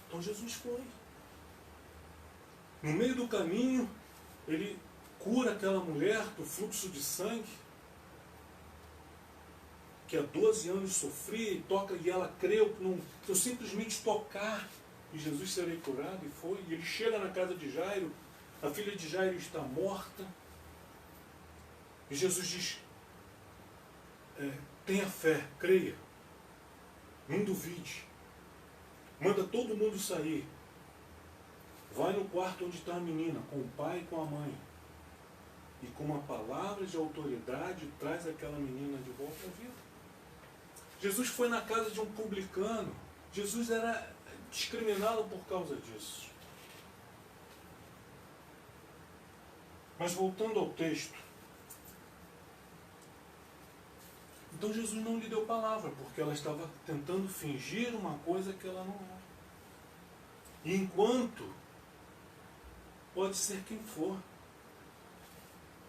Então Jesus foi. No meio do caminho, Ele cura aquela mulher do fluxo de sangue, que há 12 anos sofria e toca, e ela creu que eu simplesmente tocar e Jesus serei curado, e foi. E ele chega na casa de Jairo, a filha de Jairo está morta, e Jesus diz, tenha fé, creia, não duvide, manda todo mundo sair, vai no quarto onde está a menina, com o pai e com a mãe, e com uma palavra de autoridade traz aquela menina de volta à vida. Jesus foi na casa de um publicano. Jesus era discriminado por causa disso. Mas voltando ao texto, então Jesus não lhe deu palavra, porque ela estava tentando fingir uma coisa que ela não era. E enquanto, pode ser quem for,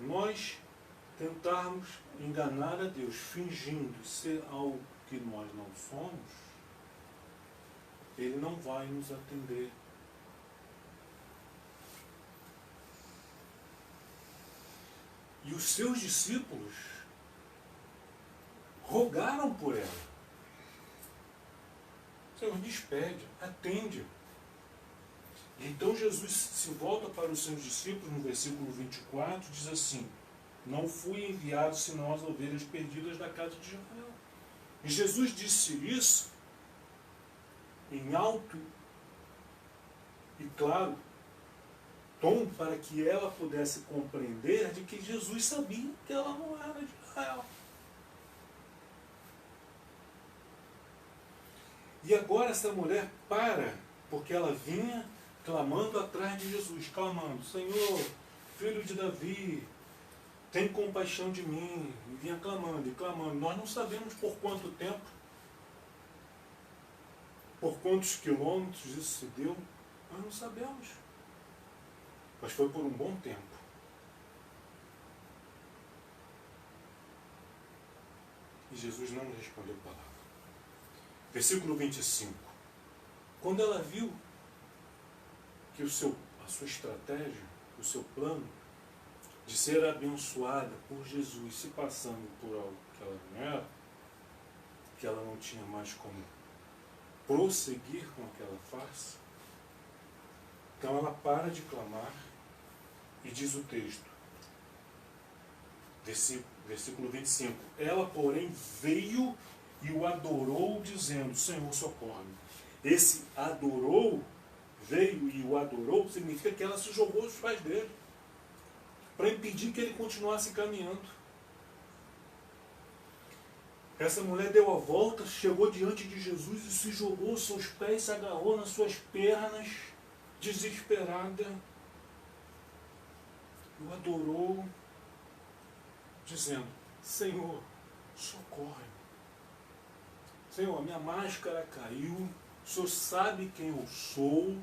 nós tentarmos enganar a Deus, fingindo ser algo que nós não somos, Ele não vai nos atender. E os seus discípulos rogaram por ela. Senhor, despede, atende. Então Jesus se volta para os seus discípulos, no versículo 24, diz assim: não fui enviado senão as ovelhas perdidas da casa de Israel. E Jesus disse isso em alto e claro tom, para que ela pudesse compreender de que Jesus sabia que ela não era de Israel. E agora essa mulher para, porque ela vinha clamando atrás de Jesus, clamando: Senhor, filho de Davi, tem compaixão de mim. E vinha clamando e clamando. Nós não sabemos por quanto tempo, por quantos quilômetros isso se deu. Nós não sabemos. Mas foi por um bom tempo. E Jesus não lhe respondeu palavra. Versículo 25. Quando ela viu que a sua estratégia, o seu plano de ser abençoada por Jesus, se passando por algo que ela não era, que ela não tinha mais como prosseguir com aquela farsa, então ela para de clamar e diz o texto, versículo 25, ela, porém, veio e o adorou, dizendo: Senhor, socorre-me. Esse adorou, veio e o adorou, significa que ela se jogou aos pés dele, para impedir que ele continuasse caminhando. Essa mulher deu a volta, chegou diante de Jesus e se jogou aos seus pés, se agarrou nas suas pernas, desesperada. O adorou, dizendo: Senhor, socorre-me. Senhor, a minha máscara caiu, o Senhor sabe quem eu sou,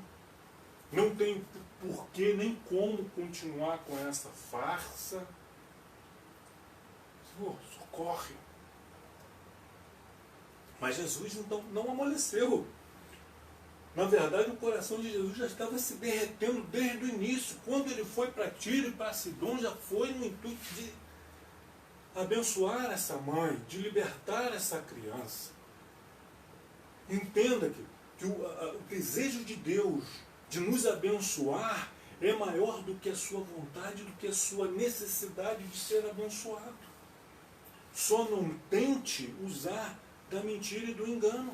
não tenho porquê nem como continuar com essa farsa. Senhor, socorre. Mas Jesus então não amoleceu. Na verdade, o coração de Jesus já estava se derretendo desde o início. Quando ele foi para Tiro e para Sidom, já foi no intuito de abençoar essa mãe, de libertar essa criança. Entenda que o desejo de Deus de nos abençoar é maior do que a sua vontade, do que a sua necessidade de ser abençoado. Só não tente usar da mentira e do engano.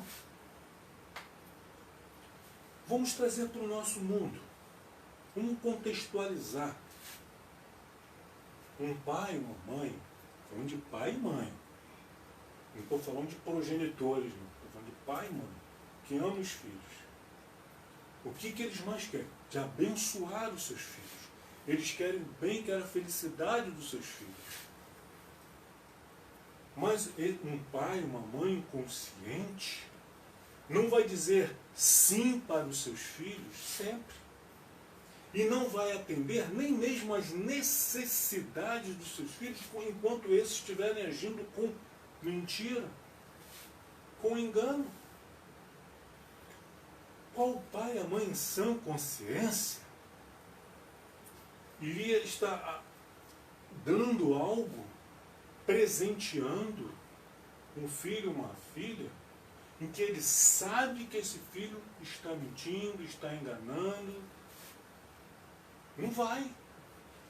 Vamos trazer para o nosso mundo. Vamos contextualizar. Um pai, uma mãe, falando de pai e mãe. Não estou falando de progenitores, não. Estou falando de pai e mãe, que amam os filhos. O que eles mais querem? De abençoar os seus filhos. Eles querem o bem, querem a felicidade dos seus filhos. Mas um pai, uma mãe consciente não vai dizer sim para os seus filhos sempre. E não vai atender nem mesmo às necessidades dos seus filhos enquanto esses estiverem agindo com mentira, com engano. Qual pai, a mãe em sã consciência iria estar dando algo, presenteando um filho, uma filha, em que ele sabe que esse filho está mentindo, está enganando? Não vai.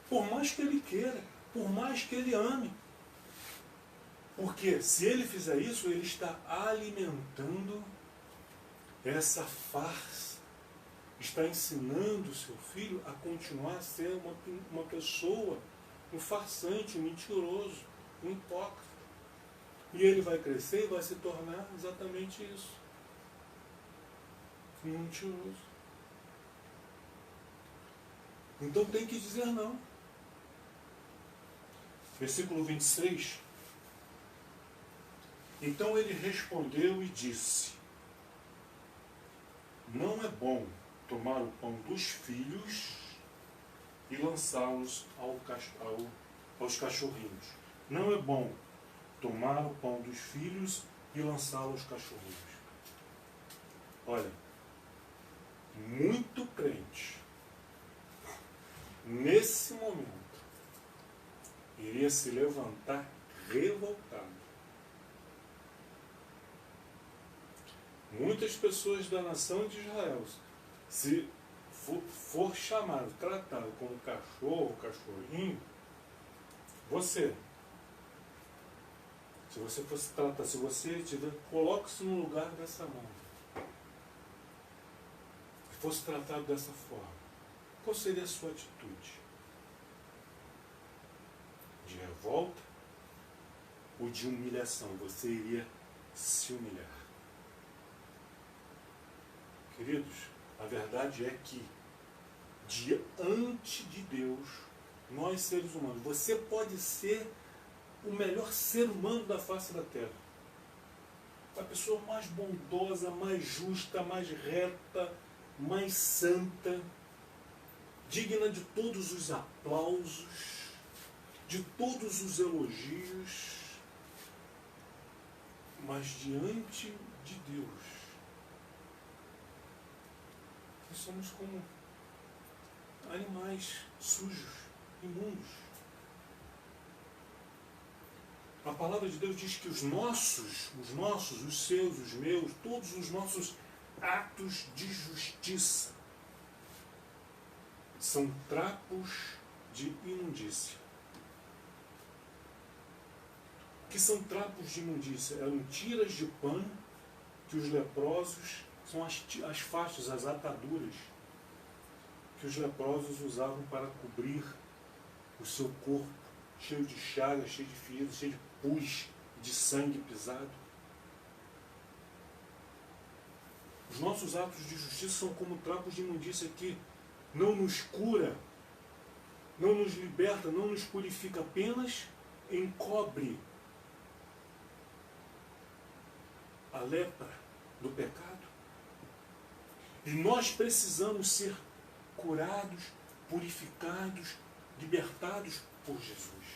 Por mais que ele queira, por mais que ele ame. Porque se ele fizer isso, ele está alimentando essa farsa. Está ensinando o seu filho a continuar a ser uma pessoa, um farsante, um mentiroso, um hipócrita. E ele vai crescer e vai se tornar exatamente isso. Um mentiroso. Então tem que dizer não. Versículo 26. Então ele respondeu e disse: não é bom tomar o pão dos filhos e lançá-los aos cachorrinhos. Não é bom tomar o pão dos filhos e lançá-lo aos cachorrinhos. Olha, muito crente, nesse momento, iria se levantar revoltado. Muitas pessoas da nação de Israel, se for chamado, tratado como cachorro, cachorrinho, se você fosse tratar, se você tiver, coloque-se no lugar dessa mãe, e fosse tratado dessa forma, qual seria a sua atitude? De revolta ou de humilhação? Você iria se humilhar. Queridos, a verdade é que, diante de Deus, nós seres humanos, você pode ser o melhor ser humano da face da terra. A pessoa mais bondosa, mais justa, mais reta, mais santa, digna de todos os aplausos, de todos os elogios, mas diante de Deus, nós somos como animais sujos, imundos. A palavra de Deus diz que os nossos, os seus, os meus, todos os nossos atos de justiça são trapos de imundícia. O que são trapos de imundícia? Eram tiras de pano que os leprosos, são as faixas, as ataduras que os leprosos usavam para cobrir o seu corpo, cheio de chagas, cheio de feridas, cheio de pus, de sangue pisado. Os nossos atos de justiça são como trapos de imundícia que não nos cura, não nos liberta, não nos purifica, apenas encobre a lepra do pecado. E nós precisamos ser curados, purificados, libertados por Jesus.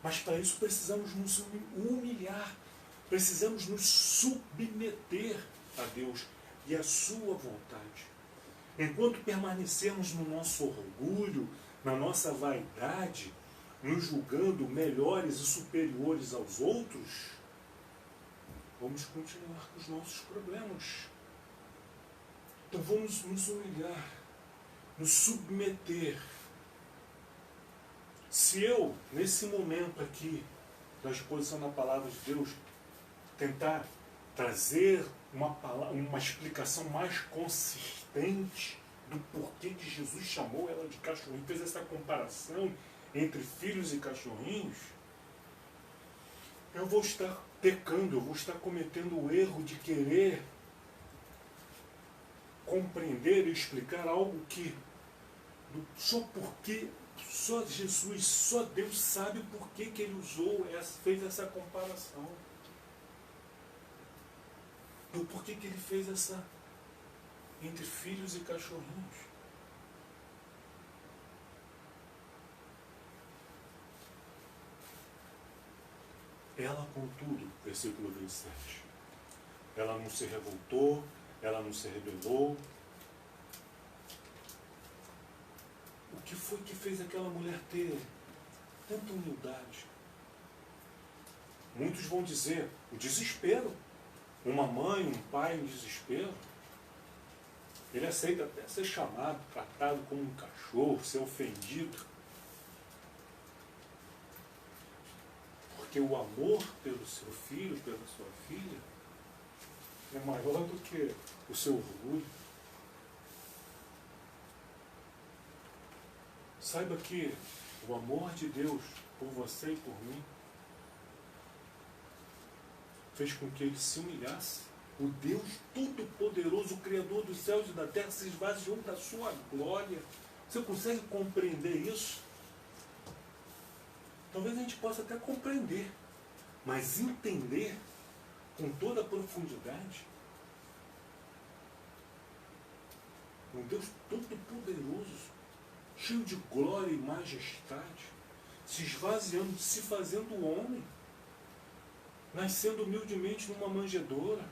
Mas para isso precisamos nos humilhar, precisamos nos submeter a Deus e à sua vontade. Enquanto permanecermos no nosso orgulho, na nossa vaidade, nos julgando melhores e superiores aos outros, vamos continuar com os nossos problemas. Então vamos nos humilhar, nos submeter. Se eu, nesse momento aqui, da exposição da palavra de Deus, tentar trazer uma explicação mais consistente do porquê que Jesus chamou ela de cachorrinho, fez essa comparação entre filhos e cachorrinhos, eu vou estar pecando, eu vou estar cometendo o erro de querer compreender e explicar algo que só Jesus, só Deus sabe o porquê que ele fez essa comparação. O porquê que ele fez essa entre filhos e cachorrinhos. Ela, contudo, versículo 27, ela não se revoltou, ela não se rebelou. O que foi que fez aquela mulher ter tanta humildade? Muitos vão dizer, o desespero. Uma mãe, um pai em desespero, ele aceita até ser chamado, tratado como um cachorro, ser ofendido. Porque o amor pelo seu filho, pela sua filha, é maior do que o seu orgulho. Saiba que o amor de Deus por você e por mim fez com que ele se humilhasse. O Deus Todo-Poderoso, o Criador dos céus e da terra, se esvaziou da sua glória. Você consegue compreender isso? Talvez a gente possa até compreender, mas entender com toda a profundidade. Um Deus todo-poderoso, cheio de glória e majestade, se esvaziando, se fazendo homem, nascendo humildemente numa manjedoura,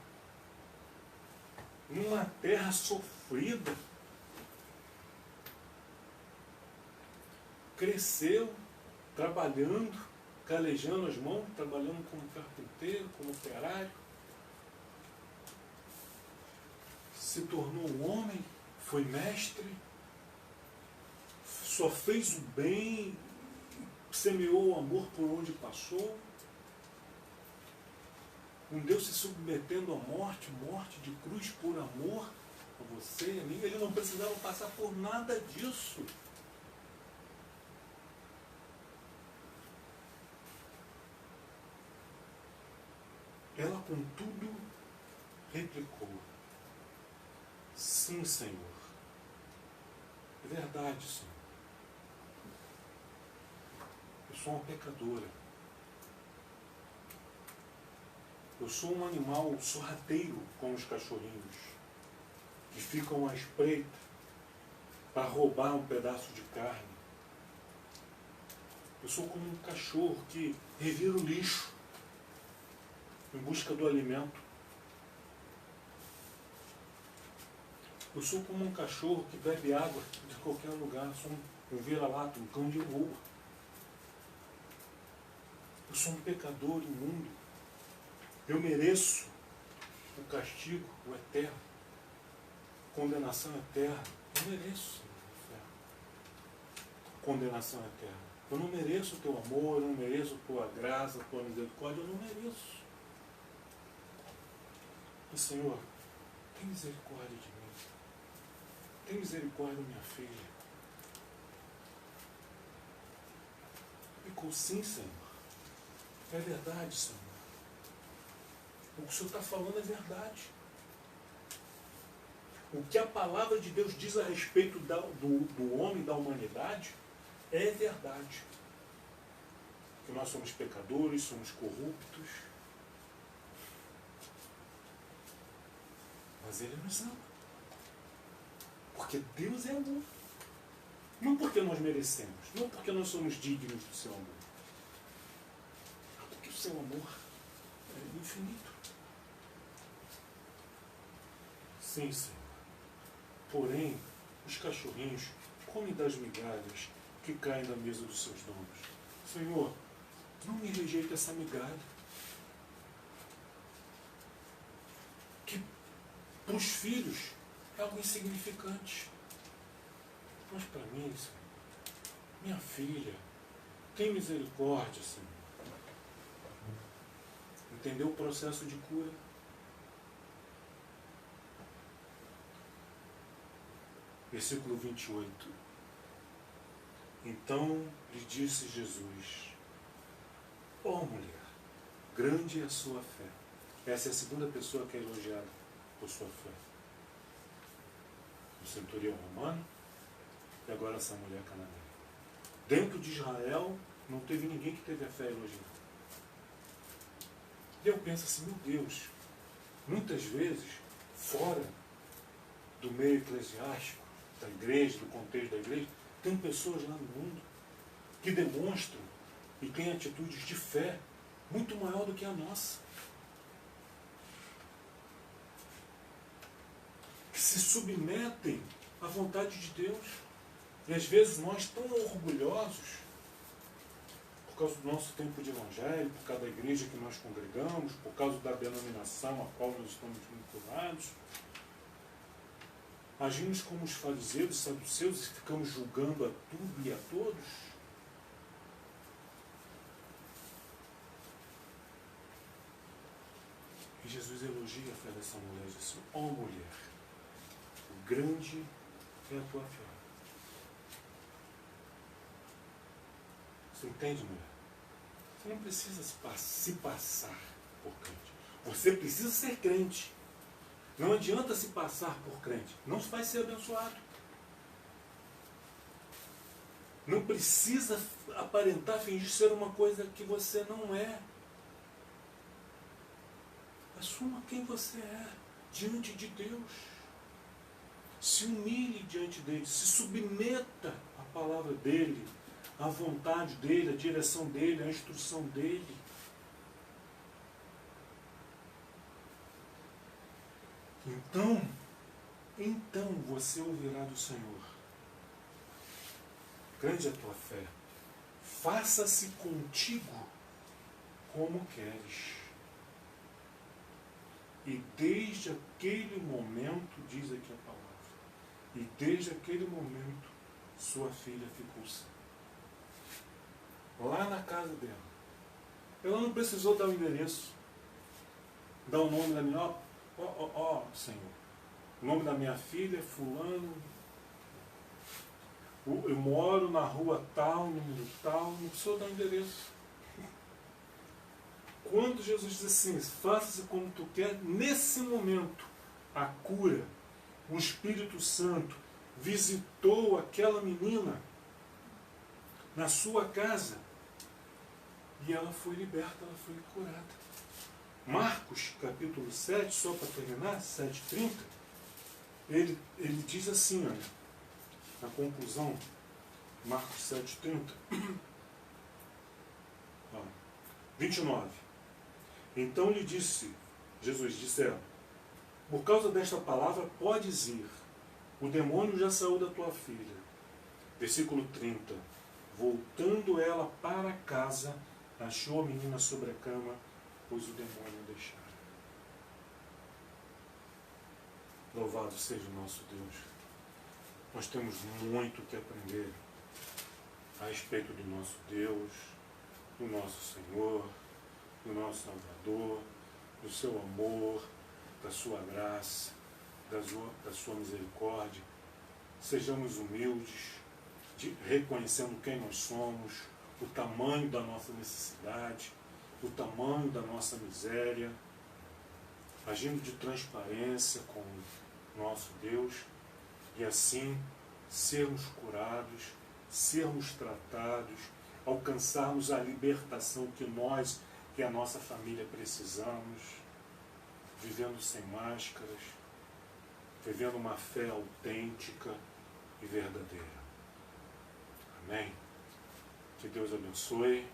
numa terra sofrida, cresceu, trabalhando, calejando as mãos, trabalhando como carpinteiro, como operário, se tornou um homem, foi mestre, só fez o bem, semeou o amor por onde passou. Um Deus se submetendo à morte, morte de cruz por amor a você e a mim. Ele não precisava passar por nada disso. Ela, contudo, replicou: sim, Senhor. É verdade, Senhor. Eu sou uma pecadora. Eu sou um animal sorrateiro como os cachorrinhos, que ficam à espreita para roubar um pedaço de carne. Eu sou como um cachorro que revira o lixo em busca do alimento. Eu sou como um cachorro que bebe água de qualquer lugar. Eu sou um vira-lata, um cão de rua. Eu sou um pecador imundo. Eu mereço o castigo, o eterno, condenação eterna. Eu mereço condenação eterna. Eu não mereço o teu amor, eu não mereço a tua graça, a tua misericórdia, eu não mereço. Mas, Senhor, tem misericórdia de mim. Tem misericórdia da minha filha. Ficou sim, Senhor. É verdade, Senhor. O que o Senhor está falando é verdade. O que a palavra de Deus diz a respeito do homem, da humanidade, é verdade. Que nós somos pecadores, somos corruptos. Mas Ele nos ama. Porque Deus é amor. Não porque nós merecemos, não porque nós somos dignos do seu amor. Mas porque o seu amor é infinito. Sim, Senhor. Porém, os cachorrinhos comem das migalhas que caem da mesa dos seus donos. Senhor, não me rejeite essa migalha. Que para os filhos é algo insignificante. Mas para mim, Senhor, minha filha, tem misericórdia, Senhor. Entendeu o processo de cura? Versículo 28. Então lhe disse Jesus: ó mulher, grande é a sua fé. Essa é a segunda pessoa que é elogiada por sua fé. O centurião romano e agora essa mulher cananeia. Dentro de Israel não teve ninguém que teve a fé elogiada. E eu penso assim, meu Deus, muitas vezes, fora do meio eclesiástico, da igreja, do contexto da igreja, tem pessoas lá no mundo que demonstram e têm atitudes de fé muito maior do que a nossa. Que se submetem à vontade de Deus. E às vezes nós, tão orgulhosos, por causa do nosso tempo de evangelho, por causa da igreja que nós congregamos, por causa da denominação a qual nós estamos vinculados, agimos como os fariseus e saduceus e ficamos julgando a tudo e a todos. E Jesus elogia a fé dessa mulher e disse: ó mulher, grande é a tua fé. Você entende, mulher? Você não precisa se passar por crente. Você precisa ser crente. Não adianta se passar por crente. Não vai ser abençoado. Não precisa aparentar, fingir ser uma coisa que você não é. Assuma quem você é diante de Deus. Se humilhe diante dele, se submeta à palavra dele, à vontade dele, à direção dele, à instrução dele. Então você ouvirá do Senhor. Grande é a tua fé. Faça-se contigo como queres. E desde aquele momento, diz aqui a palavra, e desde aquele momento sua filha ficou sã. Lá na casa dela. Ela não precisou dar o endereço, dar o nome da menina. Ó, Senhor, o nome da minha filha é fulano, eu moro na rua tal, número tal, não precisou dar o endereço. Quando Jesus diz assim, faça-se como tu quer, nesse momento, a cura, o Espírito Santo visitou aquela menina na sua casa e ela foi liberta, ela foi curada. Marcos, capítulo 7, só para terminar, 7:30, ele diz assim, olha, na conclusão, Marcos 7:30, 29. Então lhe disse, Jesus disse a ela, por causa desta palavra podes ir, o demônio já saiu da tua filha. Versículo 30, voltando ela para casa, achou a menina sobre a cama, pois o demônio a deixara. Louvado seja o nosso Deus. Nós temos muito que aprender a respeito do nosso Deus, do nosso Senhor, do nosso Salvador, do seu amor, da sua graça, da sua misericórdia. Sejamos humildes, reconhecendo quem nós somos, o tamanho da nossa necessidade, o tamanho da nossa miséria, agindo de transparência com o nosso Deus, e assim sermos curados, sermos tratados, alcançarmos a libertação que nós e a nossa família precisamos, vivendo sem máscaras, vivendo uma fé autêntica e verdadeira. Amém? Que Deus abençoe.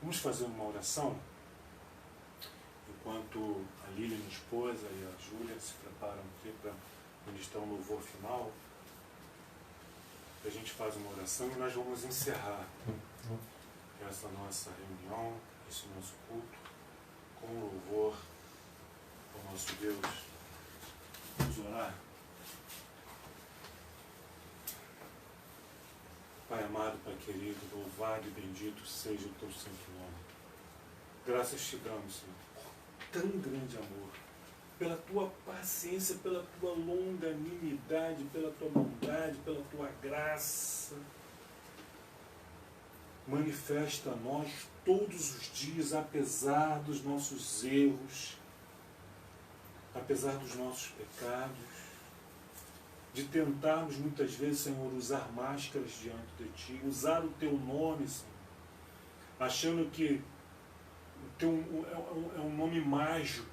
Vamos fazer uma oração? Enquanto a Lília, minha esposa, e a Júlia se preparam aqui para ministrar um louvor final, a gente faz uma oração e nós vamos encerrar essa nossa reunião, esse nosso culto, com louvor ao nosso Deus. Vamos orar. Pai amado, Pai querido, louvado e bendito seja o teu santo nome. Graças te damos, Senhor, por tão grande amor, pela tua paciência, pela tua longanimidade, pela tua bondade, pela tua graça. Manifesta a nós todos os dias, apesar dos nossos erros, apesar dos nossos pecados, de tentarmos muitas vezes, Senhor, usar máscaras diante de Ti, usar o Teu nome, Senhor, achando que o Teu é um nome mágico,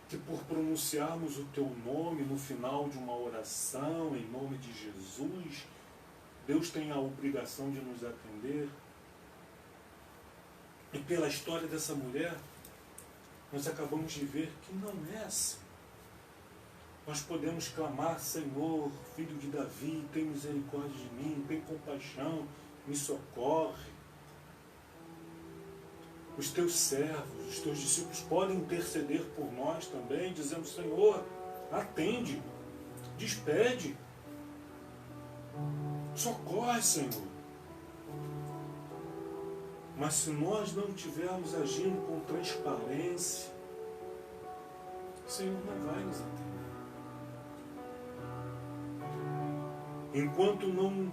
que por pronunciarmos o Teu nome no final de uma oração, em nome de Jesus, Deus tem a obrigação de nos atender. E pela história dessa mulher, nós acabamos de ver que não é assim. Nós podemos clamar, Senhor, Filho de Davi, tem misericórdia de mim, tem compaixão, me socorre. Os teus servos, os teus discípulos podem interceder por nós também, dizendo, Senhor, atende, despede, socorre, Senhor. Mas se nós não estivermos agindo com transparência, o Senhor não vai nos atender. Enquanto não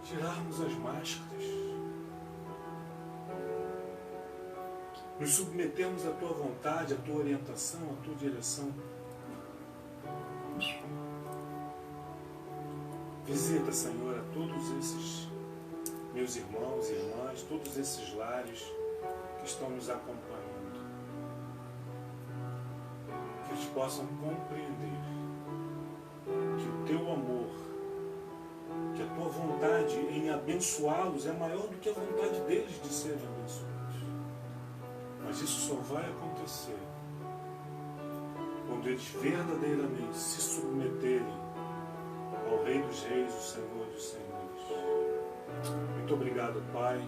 tirarmos as máscaras, nos submetermos à tua vontade, à tua orientação, à tua direção, Visita, Senhor, a todos esses meus irmãos e irmãs, todos esses lares que estão nos acompanhando. Que eles possam compreender que o teu amor, que a tua vontade em abençoá-los é maior do que a vontade deles de serem abençoados. Mas isso só vai acontecer quando eles verdadeiramente se submeterem ao Rei dos Reis, o Senhor dos Senhores. Muito obrigado, Pai,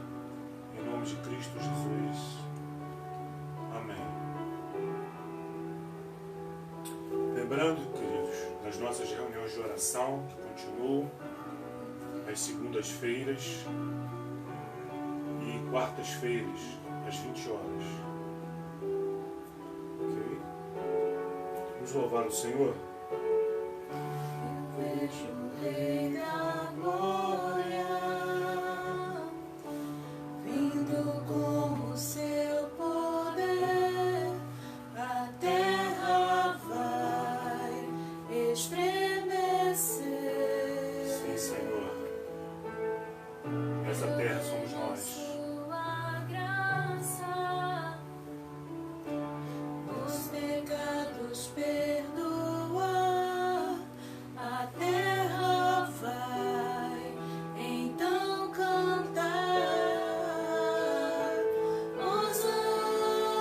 em nome de Cristo Jesus. Amém. Lembrando, queridos, das nossas reuniões de oração, que continuam às segundas-feiras e quartas-feiras, às 20 horas. Ok? Vamos louvar o Senhor? Eu vejo o Rei da Glória vindo com o seu poder, a terra vai estremecer. Sim, Senhor. Essa terra somos nós. Sua graça dos pecados perdoa, a terra vai então cantar. Hosana,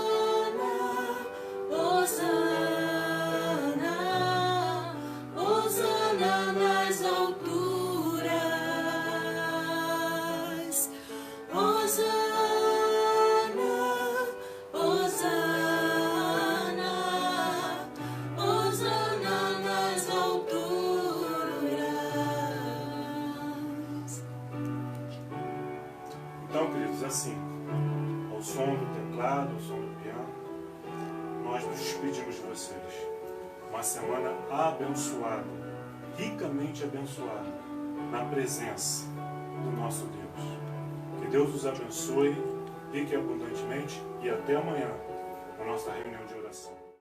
Hosana, Hosana nas alturas. Hosana, Hosana, Hosana nas alturas. Então, queridos, assim, ao som do teclado, ao som do piano, nós nos despedimos de vocês. Uma semana abençoada, ricamente abençoada, na presença do nosso Deus. Que Deus os abençoe, rique e abundantemente, e até amanhã, na nossa reunião de oração.